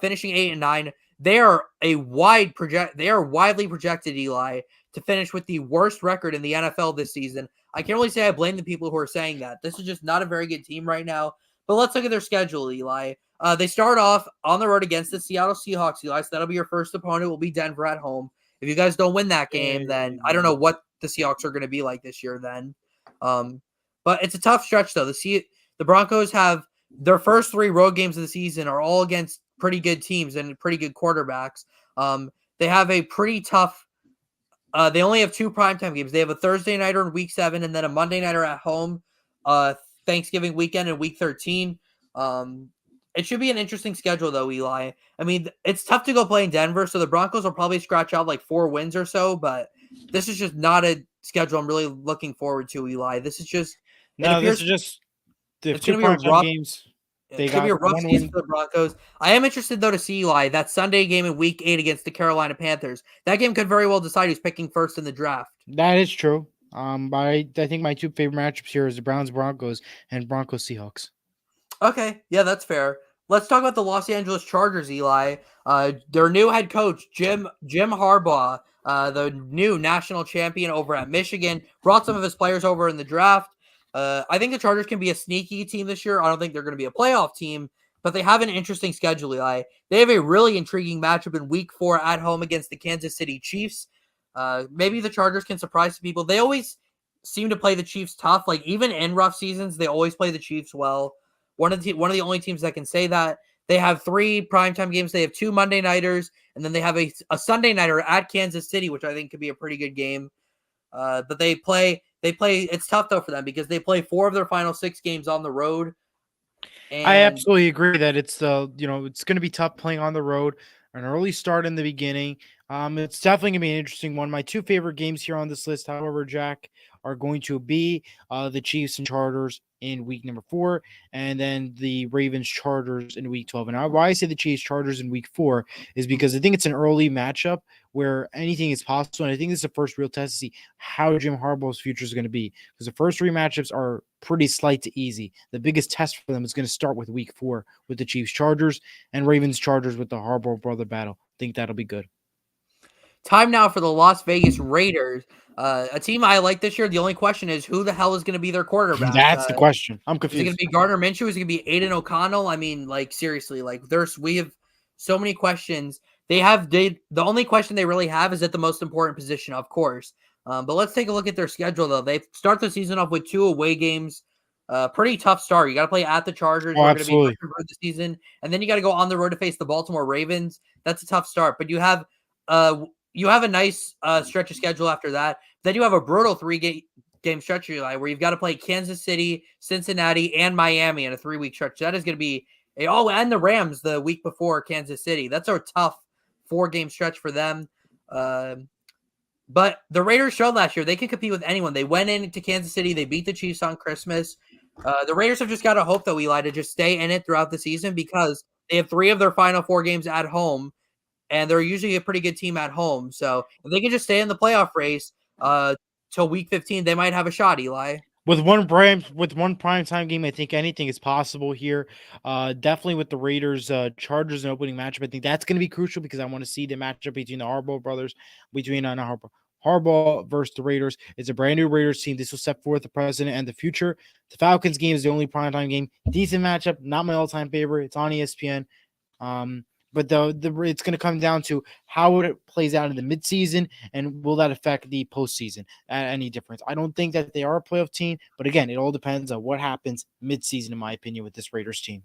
Finishing 8-9. They are widely projected, Eli, to finish with the worst record in the NFL this season. I can't really say I blame the people who are saying that. This is just not a very good team right now. But let's look at their schedule, Eli. They start off on the road against the Seattle Seahawks, Eli. So that'll be your first opponent. Will be Denver at home. If you guys don't win that game, then I don't know what the Seahawks are going to be like this year. Then, but it's a tough stretch though. The Broncos have their first 3 road games of the season are all against pretty good teams and pretty good quarterbacks. They have a pretty tough. They only have 2 primetime games. They have a Thursday nighter in week 7 and then a Monday nighter at home. Thanksgiving weekend in week 13. It should be an interesting schedule, though, Eli. I mean, it's tough to go play in Denver, so the Broncos will probably scratch out like 4 wins or so, but this is just not a schedule I'm really looking forward to, Eli. This is just, it No, this appears is just the it's 2 going to be a primetime rough, games. They it's going to be got a rough 1 season win. for the Broncos. I am interested, though, to see, Eli, that Sunday game in Week 8 against the Carolina Panthers. That game could very well decide who's picking first in the draft. That is true. But I think my 2 favorite matchups here is the Browns Broncos and Broncos Seahawks. Okay, yeah, that's fair. Let's talk about the Los Angeles Chargers, Eli. Their new head coach, Jim Harbaugh, the new national champion over at Michigan, brought some of his players over in the draft. I think the Chargers can be a sneaky team this year. I don't think they're going to be a playoff team, but they have an interesting schedule, Eli. They have a really intriguing matchup in Week 4 at home against the Kansas City Chiefs. Maybe the Chargers can surprise people. They always seem to play the Chiefs tough. Like, even in rough seasons, they always play the Chiefs well. One of the only teams that can say that. They have 3 primetime games. They have 2 Monday nighters, and then they have a Sunday nighter at Kansas City, which I think could be a pretty good game. But they play. It's tough though for them because they play 4 of their final 6 games on the road. I And absolutely agree that it's it's going to be tough playing on the road. An early start in the beginning. It's definitely going to be an interesting one. My 2 favorite games here on this list, however, Jack, are going to be the Chiefs and Chargers in week number 4, and then the Ravens Chargers in week 12. And why I say the Chiefs Chargers in week 4 is because I think it's an early matchup where anything is possible. And I think this is the first real test to see how Jim Harbaugh's future is going to be, because the first 3 matchups are pretty slight to easy. The biggest test for them is going to start with week 4 with the Chiefs Chargers and Ravens Chargers with the Harbaugh brother battle. I think that'll be good. time now for the Las Vegas Raiders, a team I like this year. The only question is who the hell is going to be their quarterback? That's the question. I'm Is it going confused. to be Gardner Minshew? Is it going to be Aiden O'Connell? I mean, like, seriously, like, we have so many questions. The only question they really have is at the most important position, of course. But let's take a look at their schedule, though. They start the season off with 2 away games. Pretty tough start. You got to play at the Chargers, who are going to be Absolutely. for the season, and then you got to go on the road to face the Baltimore Ravens. That's a tough start, but you have a nice stretch of schedule after that. Then you have a brutal 3-game stretch where you've got to play Kansas City, Cincinnati, and Miami in a 3-week stretch. That is going to be and the Rams the week before Kansas City. That's a tough 4-game stretch for them. But the Raiders showed last year they can compete with anyone. They went into Kansas City. They beat the Chiefs on Christmas. The Raiders have just got to hope, though, Eli, to just stay in it throughout the season because they have 3 of their final 4 games at home, and they're usually a pretty good team at home. So if they can just stay in the playoff race till week 15, they might have a shot, Eli. With one prime time game, I think anything is possible here. Definitely with the Raiders, Chargers, an opening matchup. I think that's going to be crucial because I want to see the matchup between the Harbaugh brothers, Harbaugh versus the Raiders. It's a brand new Raiders team. This will set forth the present and the future. The Falcons game is the only primetime game. Decent matchup, not my all-time favorite. It's on ESPN. But it's going to come down to how it plays out in the midseason and will that affect the postseason at any difference. I don't think that they are a playoff team, but again, it all depends on what happens midseason, in my opinion, with this Raiders team.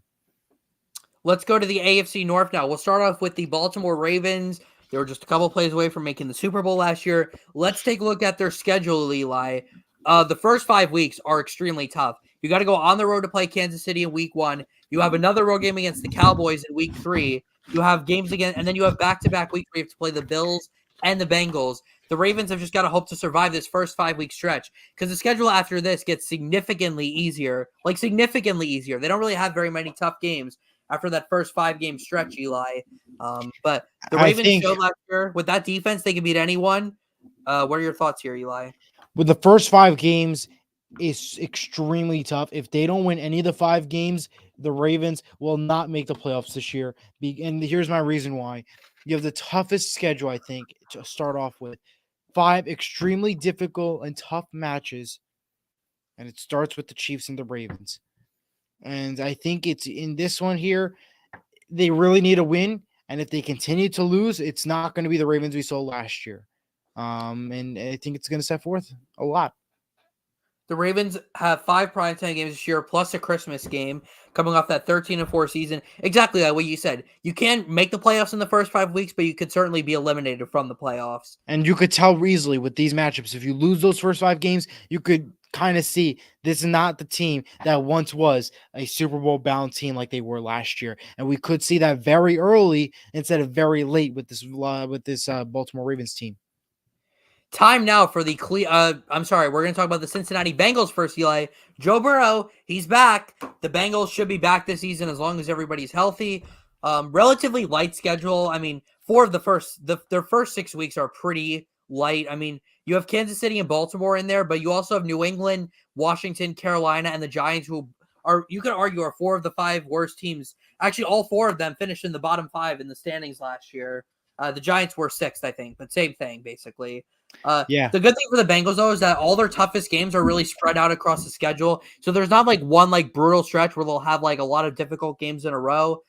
Let's go to the AFC North now. We'll start off with the Baltimore Ravens. They were just a couple plays away from making the Super Bowl last year. Let's take a look at their schedule, Eli. The first 5 weeks are extremely tough. You got to go on the road to play Kansas City in week 1. You have another road game against the Cowboys in week 3. You have games again, and then you have back-to-back weeks where you have to play the Bills and the Bengals. The Ravens have just got to hope to survive this first 5-week stretch because the schedule after this gets significantly easier. Like, significantly easier. They don't really have very many tough games after that first 5-game stretch, Eli. But the Ravens showed last year with that defense, they can beat anyone. What are your thoughts here, Eli? With the first 5 games, is extremely tough. If they don't win any of the 5 games, the Ravens will not make the playoffs this year. And here's my reason why. You have the toughest schedule, I think, to start off with. 5 extremely difficult and tough matches. And it starts with the Chiefs and the Ravens. And I think it's in this one here, they really need a win. And if they continue to lose, it's not going to be the Ravens we saw last year. And I think it's going to set forth a lot. The Ravens have 5 primetime games this year, plus a Christmas game, coming off that 13-4 season. Exactly like what you said. You can't make the playoffs in the first 5 weeks, but you could certainly be eliminated from the playoffs. And you could tell easily with these matchups, if you lose those first 5 games, you could kind of see this is not the team that once was a Super Bowl bound team like they were last year, and we could see that very early instead of very late with this Baltimore Ravens team. Time now for the I'm sorry, we're going to talk about the Cincinnati Bengals first, Eli. Joe Burrow, he's back. The Bengals should be back this season as long as everybody's healthy. Relatively light schedule. I mean, four of their first 6 weeks are pretty light. I mean, you have Kansas City and Baltimore in there, but you also have New England, Washington, Carolina, and the Giants, who are, you could argue, are 4 of the 5 worst teams. Actually, all 4 of them finished in the bottom 5 in the standings last year. The Giants were 6th, I think, but same thing, basically. Yeah, The good thing for the Bengals, though, is that all their toughest games are really spread out across the schedule. So there's not like one like brutal stretch where they'll have like a lot of difficult games in a row.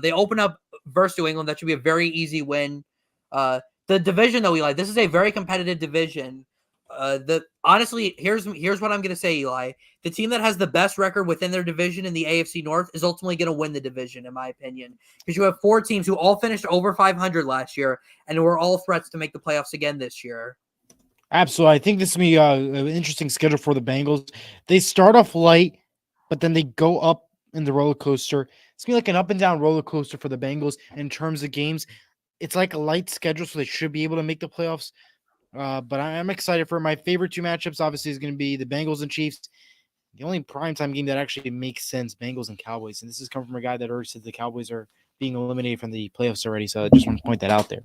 They open up versus New England. That should be a very easy win. The division, though, Eli, this is a very competitive division. Honestly, here's what I'm gonna say, Eli. The team that has the best record within their division in the AFC North is ultimately gonna win the division, in my opinion, because you have 4 teams who all finished over 500 last year and who are all threats to make the playoffs again this year. absolutely. I think this will be an interesting schedule for the Bengals. They start off light, but then they go up in the roller coaster. It's gonna be like an up and down roller coaster for the Bengals in terms of games. It's like a light schedule, so they should be able to make the playoffs. But I'm excited for my favorite 2 matchups. Obviously, is going to be the Bengals and Chiefs. The only primetime game that actually makes sense, Bengals and Cowboys. And this is coming from a guy that already said the Cowboys are being eliminated from the playoffs already. So I just want to point that out there.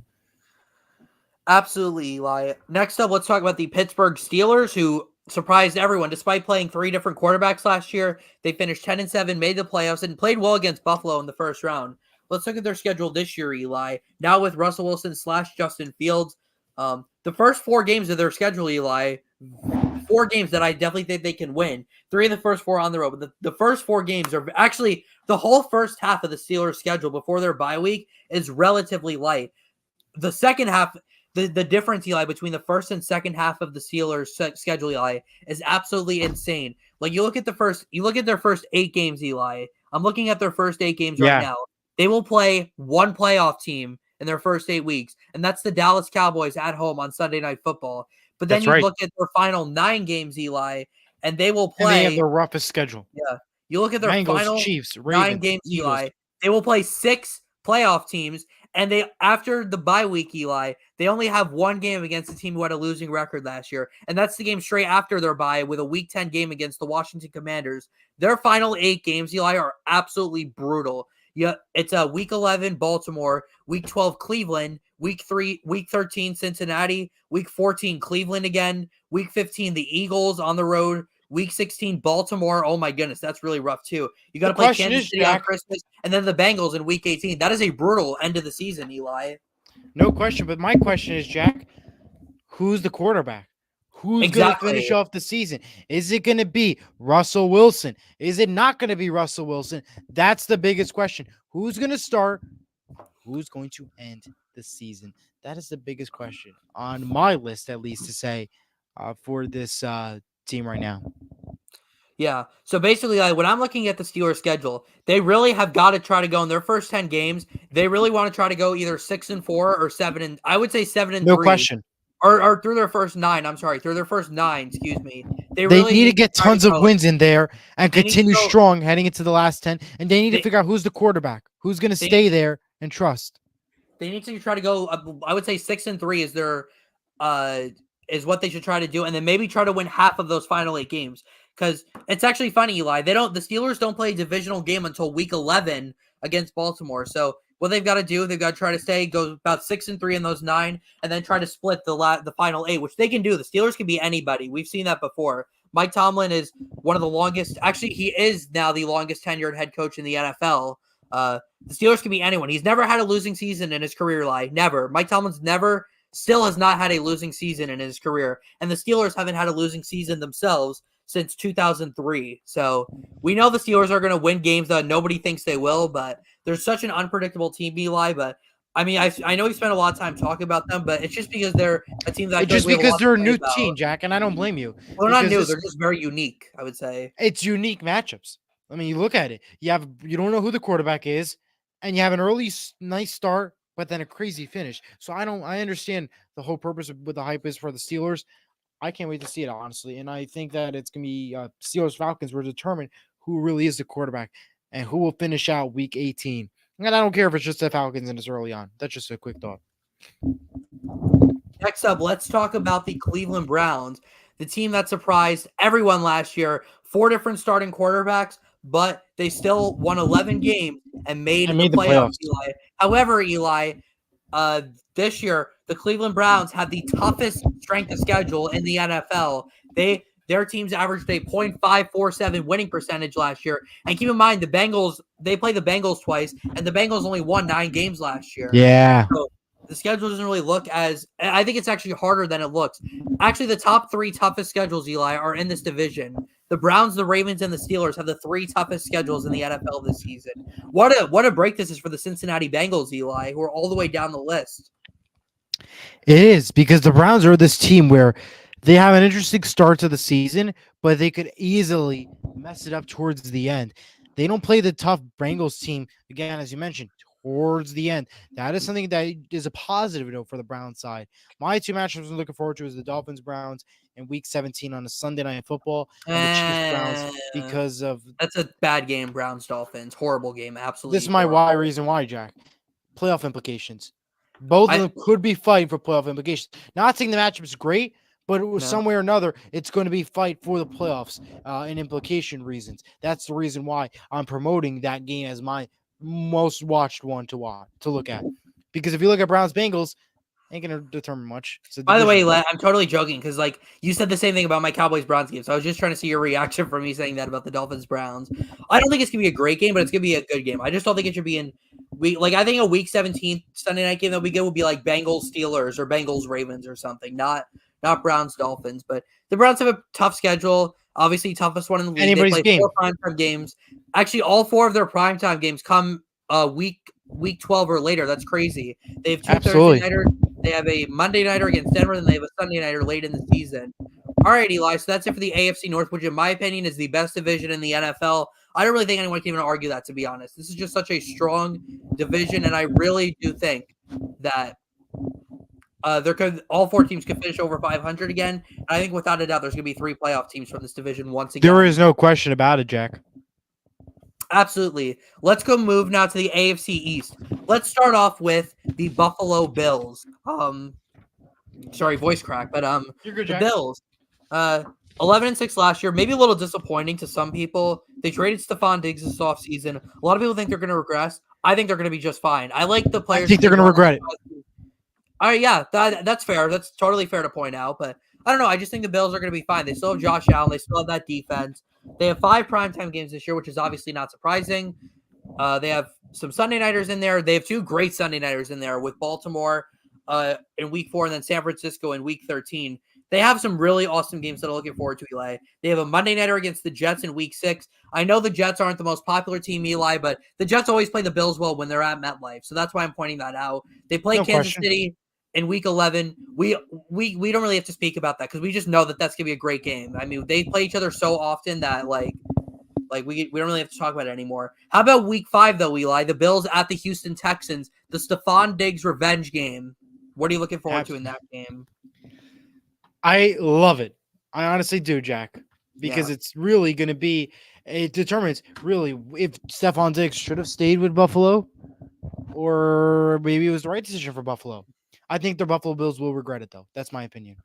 Absolutely, Eli. Next up, let's talk about the Pittsburgh Steelers, who surprised everyone. Despite playing 3 different quarterbacks last year, they finished 10-7, made the playoffs, and played well against Buffalo in the first round. Let's look at their schedule this year, Eli. Now with Russell Wilson / Justin Fields. The first 4 games of their schedule, Eli, 4 games that I definitely think they can win. 3 of the first 4 on the road. But the first 4 games are actually the whole first half of the Steelers' schedule before their bye week is relatively light. The second half, the difference, Eli, between the first and second half of the Steelers' schedule, Eli, is absolutely insane. Like you look at their first 8 games, Eli. I'm looking at their first 8 games right now. They will play one playoff team in their first 8 weeks, and that's the Dallas Cowboys at home on Sunday Night Football. But then look at their final 9 games, Eli, and they will play. And they have the roughest schedule. Yeah. You look at their Bengals, final Chiefs, Ravens, 9 games, Eagles. Eli. They will play 6 playoff teams, and they, after the bye week, Eli, they only have 1 game against a team who had a losing record last year, and that's the game straight after their bye with a Week 10 game against the Washington Commanders. Their final 8 games, Eli, are absolutely brutal. Yeah, it's a Week 11 Baltimore, Week 12 Cleveland, Week 13 Cincinnati, Week 14 Cleveland again, Week 15 the Eagles on the road, Week 16 Baltimore. Oh my goodness, that's really rough too. You got to play Kansas City on Christmas, and then the Bengals in Week 18. That is a brutal end of the season, Eli. No question, but my question is, Jack, who's the quarterback? Who's going to finish off the season? Is it going to be Russell Wilson? Is it not going to be Russell Wilson? That's the biggest question. Who's going to start? Who's going to end the season? That is the biggest question on my list, at least, to say for this team right now. Yeah. So basically, when I'm looking at the Steelers' schedule, they really have got to try to go in their first 10 games. They really want to try to go either 6-4 or 7 I would say 7-3. No question. Or through their first 9. I'm sorry, through their first 9. Excuse me. They really need to get tons of wins in there and continue strong heading into the last 10. And they need to figure out who's the quarterback, who's going to stay there and trust. They need to try to go. I would say 6-3 is their is what they should try to do, and then maybe try to win half of those final 8 games. Because it's actually funny, Eli. The Steelers don't play a divisional game until Week 11 against Baltimore. So what they've got to do, they've got to try to go about 6-3 in those 9, and then try to split the final 8, which they can do. The Steelers can be anybody. We've seen that before. Mike Tomlin is one of the longest. Actually, he is now the longest tenured head coach in the NFL. The Steelers can be anyone. He's never had a losing season in his career, never. Mike Tomlin's still has not had a losing season in his career, and the Steelers haven't had a losing season themselves since 2003. So we know the Steelers are going to win games that nobody thinks they will, but they're such an unpredictable team, Eli. But I mean, I know we spent a lot of time talking about them, but it's just because they're a team that it's just because they're a new team, Jack, and I don't blame you. Well, they're not new; they're just very unique, I would say. It's unique matchups. I mean, you look at it. You don't know who the quarterback is, and you have an early nice start, but then a crazy finish. So I understand the whole purpose of what the hype is for the Steelers. I can't wait to see it, honestly. And I think that it's going to be Steelers Falcons will determine who really is the quarterback and who will finish out week 18. And I don't care if it's just the Falcons and it's early on. That's just a quick thought. Next up, let's talk about the Cleveland Browns, the team that surprised everyone last year. 4 different starting quarterbacks, but they still won 11 games and made the playoffs, Eli. However, Eli, this year, the Cleveland Browns had the toughest strength of schedule in the NFL. Their teams averaged a .547 winning percentage last year. And keep in mind, the Bengals, they played the Bengals twice, and the Bengals only won 9 games last year. Yeah. So the schedule doesn't really look as – I think it's actually harder than it looks. Actually, the top 3 toughest schedules, Eli, are in this division. The Browns, the Ravens, and the Steelers have the 3 toughest schedules in the NFL this season. What a break this is for the Cincinnati Bengals, Eli, who are all the way down the list. It is, because the Browns are this team where they have an interesting start to the season, but they could easily mess it up towards the end. They don't play the tough Bengals team, again, as you mentioned, towards the end. That is something that is a positive note for the Browns side. My 2 matchups I'm looking forward to is the Dolphins-Browns in Week 17 on a Sunday Night Football, and the Chiefs-Browns because of... That's a bad game, Browns-Dolphins. Horrible game, absolutely. This is my reason why, Jack. Playoff implications. Both of them could be fighting for playoff implications. Not saying the matchup is great, but it was somewhere or another, it's going to be fight for the playoffs and implication reasons. That's the reason why I'm promoting that game as my most watched one to look at. Because if you look at Browns-Bengals, ain't going to determine much. By the way, I'm totally joking because, like, you said the same thing about my Cowboys-Browns game, so I was just trying to see your reaction for me saying that about the Dolphins-Browns. I don't think it's going to be a great game, but it's going to be a good game. I just don't think it should be in I think a Week 17 Sunday night game that we get would be like Bengals-Steelers or Bengals-Ravens or something, not Browns-Dolphins. But the Browns have a tough schedule, obviously toughest one in the league. They play 4 primetime games. Actually, all 4 of their primetime games come week 12 or later. That's crazy. They have 2 Thursday nighters. They have a Monday nighter against Denver, and they have a Sunday nighter late in the season. All right, Eli, so that's it for the AFC North, which in my opinion is the best division in the NFL. I don't really think anyone can even argue that, to be honest. This is just such a strong division, and I really do think that all 4 teams could finish over 500 again. And I think without a doubt, there's going to be 3 playoff teams from this division once again. There is no question about it, Jack. Absolutely. Let's go move now to the AFC East. Let's start off with the Buffalo Bills. Sorry, voice crack, but You're good, the Jack. Bills. 11-6 last year, maybe a little disappointing to some people. They traded Stephon Diggs this offseason. A lot of people think they're going to regress. I think they're going to be just fine. I like the players. I think they're going to regret it. All right, yeah, that's fair. That's totally fair to point out. But I don't know. I just think the Bills are going to be fine. They still have Josh Allen. They still have that defense. They have 5 primetime games this year, which is obviously not surprising. They have some Sunday nighters in there. They have 2 great Sunday nighters in there with Baltimore in Week 4 and then San Francisco in Week 13. They have some really awesome games that I'm looking forward to, Eli. They have a Monday nighter against the Jets in Week 6. I know the Jets aren't the most popular team, Eli, but the Jets always play the Bills well when they're at MetLife. So that's why I'm pointing that out. They play Kansas City in Week 11. We don't really have to speak about that because we just know that that's going to be a great game. I mean, they play each other so often that, like we don't really have to talk about it anymore. How about Week 5, though, Eli? The Bills at the Houston Texans, the Stephon Diggs revenge game. What are you looking forward to in that game? I love it. I honestly do, Jack, because it's really going to be – it determines really if Stephon Diggs should have stayed with Buffalo or maybe it was the right decision for Buffalo. I think the Buffalo Bills will regret it, though. That's my opinion.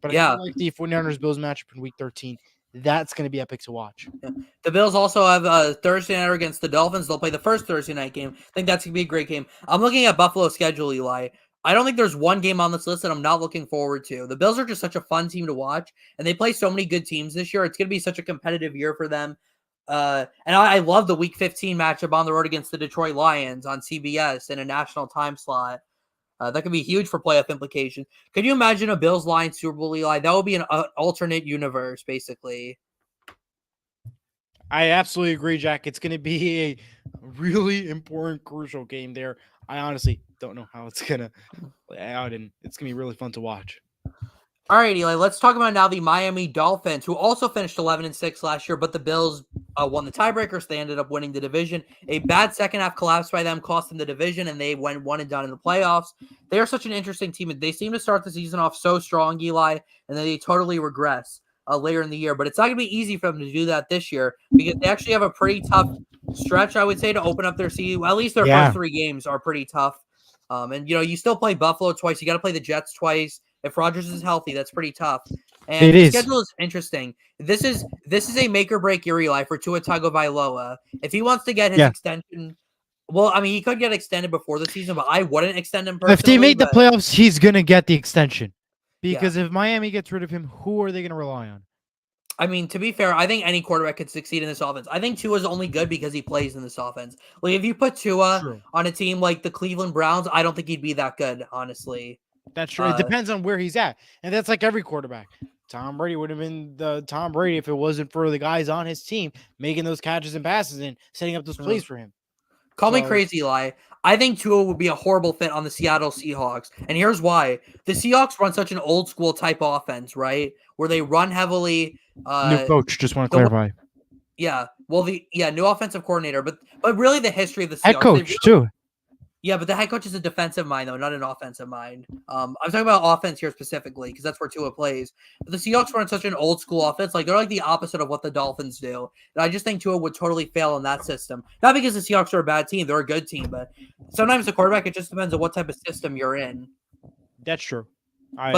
But I feel like the 49ers-Bills matchup in Week 13, that's going to be epic to watch. Yeah. The Bills also have a Thursday night against the Dolphins. They'll play the first Thursday night game. I think that's going to be a great game. I'm looking at Buffalo's schedule, Eli. I don't think there's one game on this list that I'm not looking forward to. The Bills are just such a fun team to watch, and they play so many good teams this year. It's going to be such a competitive year for them. And I love the Week 15 matchup on the road against the Detroit Lions on CBS in a national time slot. That could be huge for playoff implications. Could you imagine a Bills-Lions Super Bowl, Eli? That would be an alternate universe, basically. I absolutely agree, Jack. It's going to be a really important, crucial game there. I honestly don't know how it's going to play out, and it's going to be really fun to watch. All right, Eli, let's talk about now the Miami Dolphins, who also finished 11-6 last year, but the Bills won the tiebreakers. They ended up winning the division. A bad second half collapse by them cost them the division, and they went 1 and done in the playoffs. They are such an interesting team. They seem to start the season off so strong, Eli, and then they totally regress later in the year. But it's not going to be easy for them to do that this year because they actually have a pretty tough stretch, I would say, to open up their season. Well, at least their first 3 games are pretty tough. And, you still play Buffalo twice. You got to play the Jets twice. If Rodgers is healthy, that's pretty tough. And the schedule is interesting. This is a make or break year, Eli, for Tua Tagovailoa. If he wants to get his extension, well, I mean, he could get extended before the season, but I wouldn't extend him personally. If they make the playoffs, he's gonna get the extension. Because if Miami gets rid of him, who are they gonna rely on? I mean, to be fair, I think any quarterback could succeed in this offense. I think Tua's only good because he plays in this offense. Like, if you put Tua on a team like the Cleveland Browns, I don't think he'd be that good, honestly. That's true. It depends on where he's at. And that's like every quarterback. Tom Brady would have been the Tom Brady if it wasn't for the guys on his team making those catches and passes and setting up those plays for him. Call me crazy, Eli. I think Tua would be a horrible fit on the Seattle Seahawks. And here's why. The Seahawks run such an old school type offense, right? Where they run heavily. New coach, just want to clarify. Yeah. Well, new offensive coordinator, but really the history of the Seahawks. Head coach, too. Yeah, but the head coach is a defensive mind, though, not an offensive mind. I'm talking about offense here specifically because that's where Tua plays. But the Seahawks run such an old school offense. Like, they're like the opposite of what the Dolphins do. And I just think Tua would totally fail in that system. Not because the Seahawks are a bad team. They're a good team. But sometimes the quarterback, it just depends on what type of system you're in. That's true. I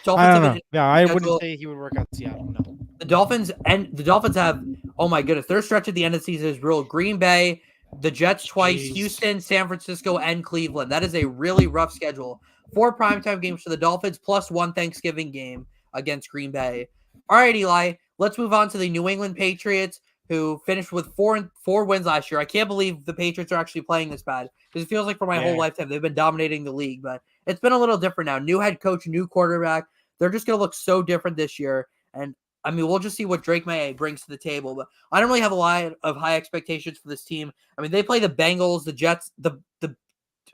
don't know. Yeah, I wouldn't say he would work out in Seattle. No. The Dolphins have, oh my goodness, their stretch at the end of the season is real. Green Bay, the Jets twice, Houston, San Francisco, and Cleveland. That is a really rough schedule. 4 primetime games for the Dolphins, plus 1 Thanksgiving game against Green Bay. All right, Eli, let's move on to the New England Patriots, who finished with 4 wins last year. I can't believe the Patriots are actually playing this bad because it feels like for my whole lifetime they've been dominating the league, but it's been a little different now. New head coach, new quarterback. They're just going to look so different this year, and I mean, we'll just see what Drake May brings to the table, but I don't really have a lot of high expectations for this team. I mean, they play the Bengals, the Jets,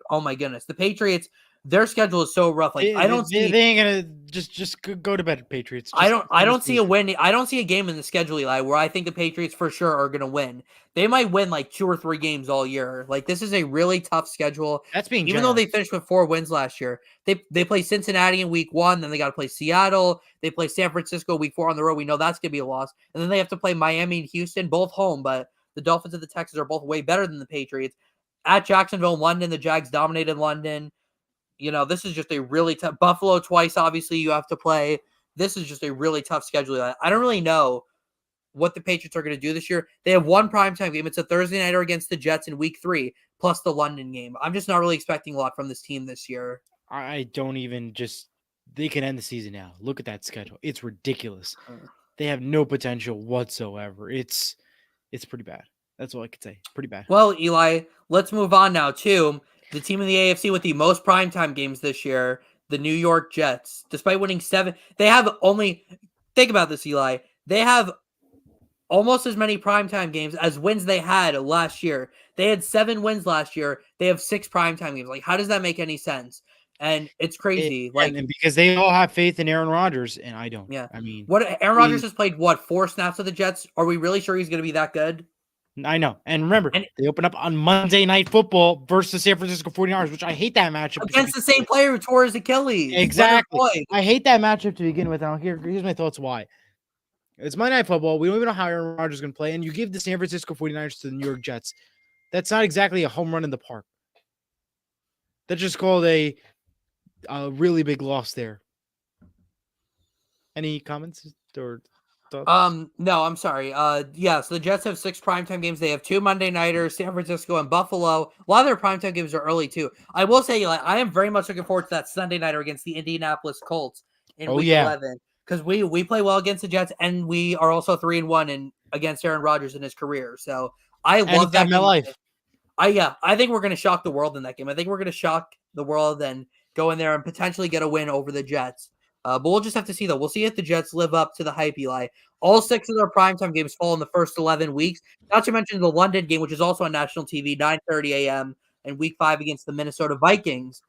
oh my goodness, the Patriots. Their schedule is so rough. Like, I don't see they ain't gonna just go to bed, Patriots. I don't see a win. I don't see a game in the schedule, Eli, where I think the Patriots for sure are gonna win. They might win like 2 or 3 games all year. Like, this is a really tough schedule. That's being even though they finished with 4 wins last year. They play Cincinnati in week 1, then they got to play Seattle. They play San Francisco week 4 on the road. We know that's gonna be a loss, and then they have to play Miami and Houston, both home. But the Dolphins and the Texans are both way better than the Patriots. At Jacksonville, London, the Jags dominated London. This is just a really tough. Buffalo twice, obviously, you have to play. This is just a really tough schedule. I don't really know what the Patriots are going to do this year. They have 1 primetime game. It's a Thursday nighter against the Jets in week 3, plus the London game. I'm just not really expecting a lot from this team this year. I don't even they can end the season now. Look at that schedule. It's ridiculous. They have no potential whatsoever. It's pretty bad. That's all I could say. Pretty bad. Well, Eli, let's move on now to the team in the AFC with the most primetime games this year, the New York Jets. Despite winning 7, they have only, think about this, Eli, they have almost as many primetime games as wins they had last year. They had 7 wins last year. They have 6 primetime games. Like, how does that make any sense? And it's crazy. And because they all have faith in Aaron Rodgers, and I don't. Yeah. I mean, Aaron Rodgers has played, 4 snaps with the Jets? Are we really sure he's going to be that good? I know. And remember, they open up on Monday Night Football versus the San Francisco 49ers, which I hate that matchup. Against the same player who tore his Achilles. Exactly. I hate that matchup to begin with. Now, here's my thoughts why. It's Monday Night Football. We don't even know how Aaron Rodgers is going to play. And you give the San Francisco 49ers to the New York Jets. That's not exactly a home run in the park. That's just called a really big loss there. Any comments or thoughts? No, I'm sorry. So the Jets have 6 primetime games. They have 2 Monday nighters, San Francisco and Buffalo. A lot of their primetime games are early too. I will say, I am very much looking forward to that Sunday nighter against the Indianapolis Colts in week 11. Because we play well against the Jets, and we are also 3-1 against Aaron Rodgers in his career. So I love that game. Life. I think we're going to shock the world in that game. I think we're going to shock the world and go in there and potentially get a win over the Jets. But we'll just have to see, though. We'll see if the Jets live up to the hype, Eli. All 6 of their primetime games fall in the first 11 weeks. Not to mention the London game, which is also on national TV, 9:30 a.m. and week 5 against the Minnesota Vikings.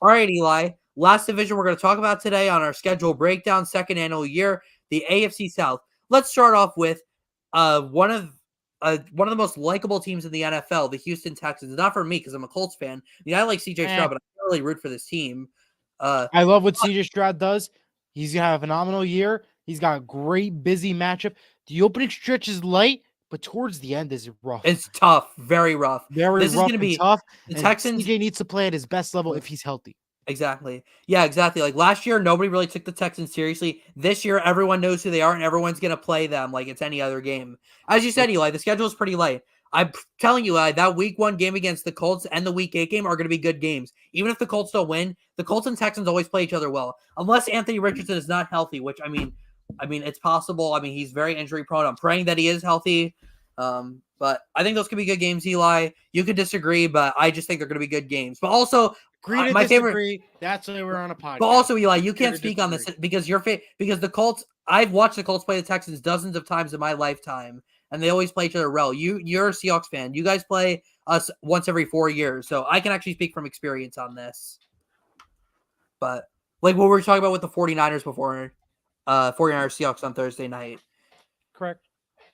All right, Eli. Last division we're going to talk about today on our schedule breakdown, second annual year, the AFC South. Let's start off with one of the most likable teams in the NFL, the Houston Texans. Not for me because I'm a Colts fan. I mean, I like CJ Stroud, but I don't really root for this team. I love what CJ Stroud does. He's gonna have a phenomenal year. He's got a great busy matchup. The opening stretch is light, but towards the end is rough. It's tough, very rough. Very This is rough going to and be tough. the And Texans. CJ needs to play at his best level if he's healthy. Exactly. Yeah, exactly. Like last year, nobody really took the Texans seriously. This year, everyone knows who they are, and everyone's going to play them like it's any other game. As you said, Eli, the schedule is pretty light. I'm telling you, Eli, that week 1 game against the Colts and the week 8 game are going to be good games. Even if the Colts don't win, the Colts and Texans always play each other well, unless Anthony Richardson is not healthy, which I mean, it's possible. I mean, he's very injury prone. I'm praying that he is healthy. But I think those could be good games, Eli. You could disagree, but I just think they're going to be good games. But also, my favorite. That's why we're on a podcast. But also, Eli, you can't speak on this because because the Colts. I've watched the Colts play the Texans dozens of times in my lifetime, and they always play each other well. You're a Seahawks fan. You guys play us once every 4 years, so I can actually speak from experience on this. But like what we were talking about with the 49ers before, 49ers Seahawks on Thursday night. Correct.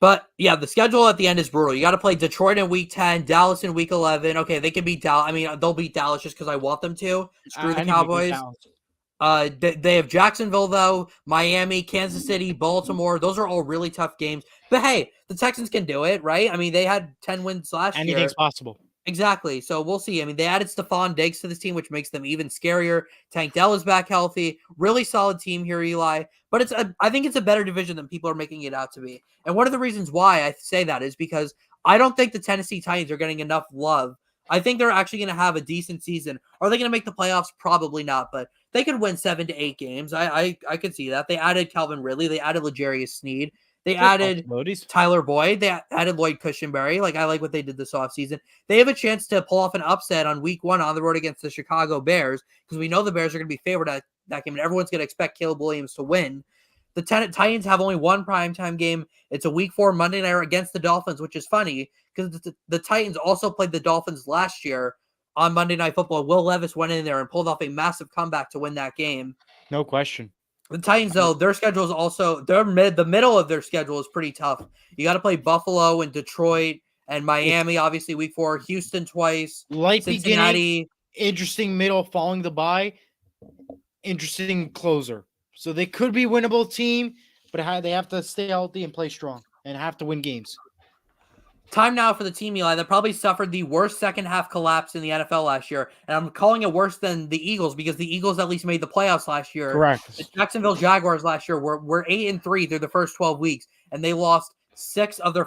But yeah, the schedule at the end is brutal. You got to play Detroit in week 10, Dallas in week 11. Okay, they can beat Dallas. I mean, they'll beat Dallas just because I want them to. Screw the Cowboys. They have Jacksonville though, Miami, Kansas City, Baltimore. Those are all really tough games. But hey, the Texans can do it, right? I mean, they had 10 wins last year. Anything's possible. Exactly. So we'll see. I mean, they added Stephon Diggs to this team, which makes them even scarier. Tank Dell is back healthy. Really solid team here, Eli. But I think it's a better division than people are making it out to be. And one of the reasons why I say that is because I don't think the Tennessee Titans are getting enough love. I think they're actually going to have a decent season. Are they going to make the playoffs? Probably not, but they could win 7 to 8 games. I could see that. They added Calvin Ridley. They added L'Jarius Sneed. They added Tyler Boyd. They added Lloyd Cushenberry. Like, I like what they did this offseason. They have a chance to pull off an upset on week 1 on the road against the Chicago Bears because we know the Bears are going to be favored at that game, and everyone's going to expect Caleb Williams to win. The Titans have only one primetime game. It's a week 4 Monday night against the Dolphins, which is funny because the Titans also played the Dolphins last year on Monday Night Football. Will Levis went in there and pulled off a massive comeback to win that game. No question. The Titans, though, their schedule is also the middle of their schedule is pretty tough. You got to play Buffalo and Detroit and Miami, obviously week 4, Houston twice, light Cincinnati. Beginning, interesting middle following the bye, interesting closer. So they could be winnable team, but they have to stay healthy and play strong and have to win games. Time now for the team, Eli, that probably suffered the worst second half collapse in the NFL last year. And I'm calling it worse than the Eagles because the Eagles at least made the playoffs last year. Correct. The Jacksonville Jaguars last year were 8-3 through the first 12 weeks, and they lost 5 of their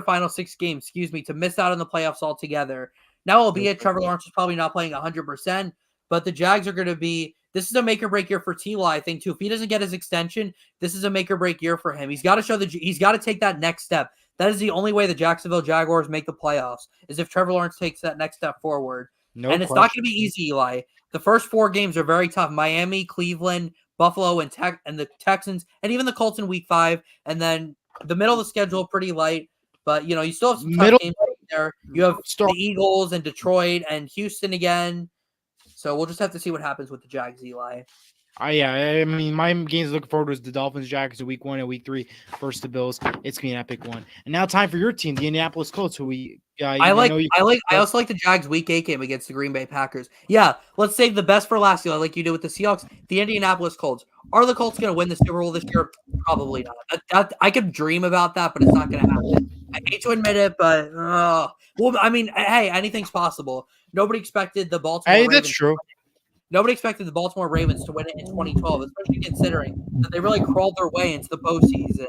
final 6 games, to miss out on the playoffs altogether. Now, albeit Trevor Lawrence is probably not playing 100%, but the Jags are going to be. This is a make or break year for T.Y., I think, too. If he doesn't get his extension, this is a make or break year for him. He's got to he's got to take that next step. That is the only way the Jacksonville Jaguars make the playoffs, is if Trevor Lawrence takes that next step forward. And it's not going to be easy, Eli. The first 4 games are very tough. Miami, Cleveland, Buffalo, and the Texans, and even the Colts in week 5. And then the middle of the schedule, pretty light. But, you still have some tough games there. You have the Eagles and Detroit and Houston again. So we'll just have to see what happens with the Jags, Eli. I mean, my games looking forward was the Dolphins, Jags in week 1 and week 3 versus the Bills. It's gonna be an epic one. And now time for your team, the Indianapolis Colts, who I also like the Jags week 8 game against the Green Bay Packers. Yeah, let's save the best for last, Eli, like you did with the Seahawks. The Indianapolis Colts. Are the Colts gonna win the Super Bowl this year? Probably not. I could dream about that, but it's not gonna happen. I hate to admit it, but well, I mean, hey, anything's possible. Nobody expected the Baltimore Ravens. That's true. Nobody expected the Baltimore Ravens to win it in 2012, especially considering that they really crawled their way into the postseason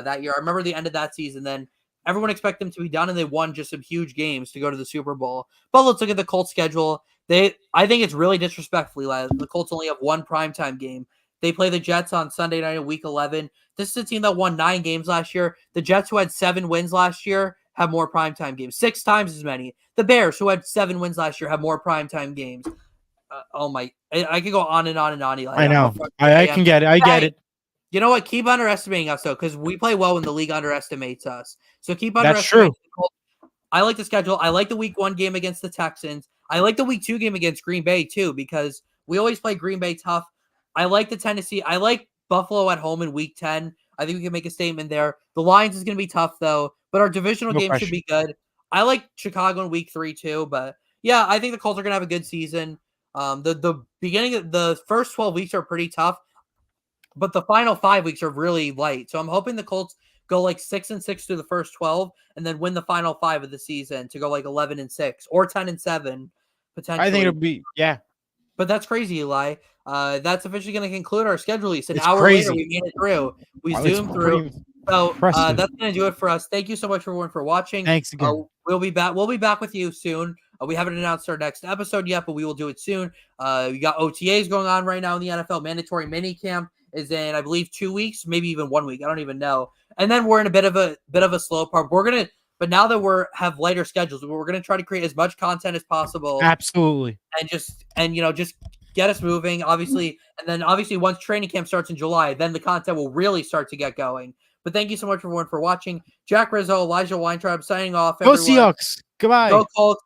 that year. I remember the end of that season. Then everyone expected them to be done, and they won just some huge games to go to the Super Bowl. But let's look at the Colts schedule. I think it's really disrespectful. The Colts only have one primetime game. They play the Jets on Sunday night in week 11. This is a team that won 9 games last year. The Jets, who had 7 wins last year, have more primetime games. 6 times as many. The Bears, who had 7 wins last year, have more primetime games. I could go on and on and on, Eli. I know. I can get it. I get it. You know what? Keep underestimating us, though, because we play well when the league underestimates us. So keep underestimating. That's true. I like the schedule. I like the week 1 game against the Texans. I like the week 2 game against Green Bay, too, because we always play Green Bay tough. I like the Tennessee. I like Buffalo at home in week 10. I think we can make a statement there. The Lions is going to be tough, though, but our divisional No game should question. be good. I like Chicago in week 3, too, but yeah, I think the Colts are going to have a good season. The beginning of the first 12 weeks are pretty tough, but the final 5 weeks are really light. So I'm hoping the Colts go like 6-6 through the first 12 and then win the final 5 of the season to go like 11-6 or 10-7 potentially. I think it'll be, yeah. But that's crazy, Eli. That's officially going to conclude our schedule list. An It's hour crazy. later, we made it through. We Wow, it's zoomed pretty through. So impressive. that's going to do it for us. Thank you so much, everyone, for watching. Thanks again. We'll be back. We'll be back with you soon. We haven't announced our next episode yet, but we will do it soon. We got OTAs going on right now in the NFL. Mandatory minicamp is in, I believe, 2 weeks, maybe even 1 week. I don't even know. And then we're in a bit of a slow part. But now that have lighter schedules, we're gonna try to create as much content as possible. Absolutely. And just get us moving, obviously. And then obviously once training camp starts in July, then the content will really start to get going. But thank you so much everyone for watching. Jack Rizzo, Elijah Weintraub signing off. Go Everyone. Seahawks. Goodbye. Go Colts.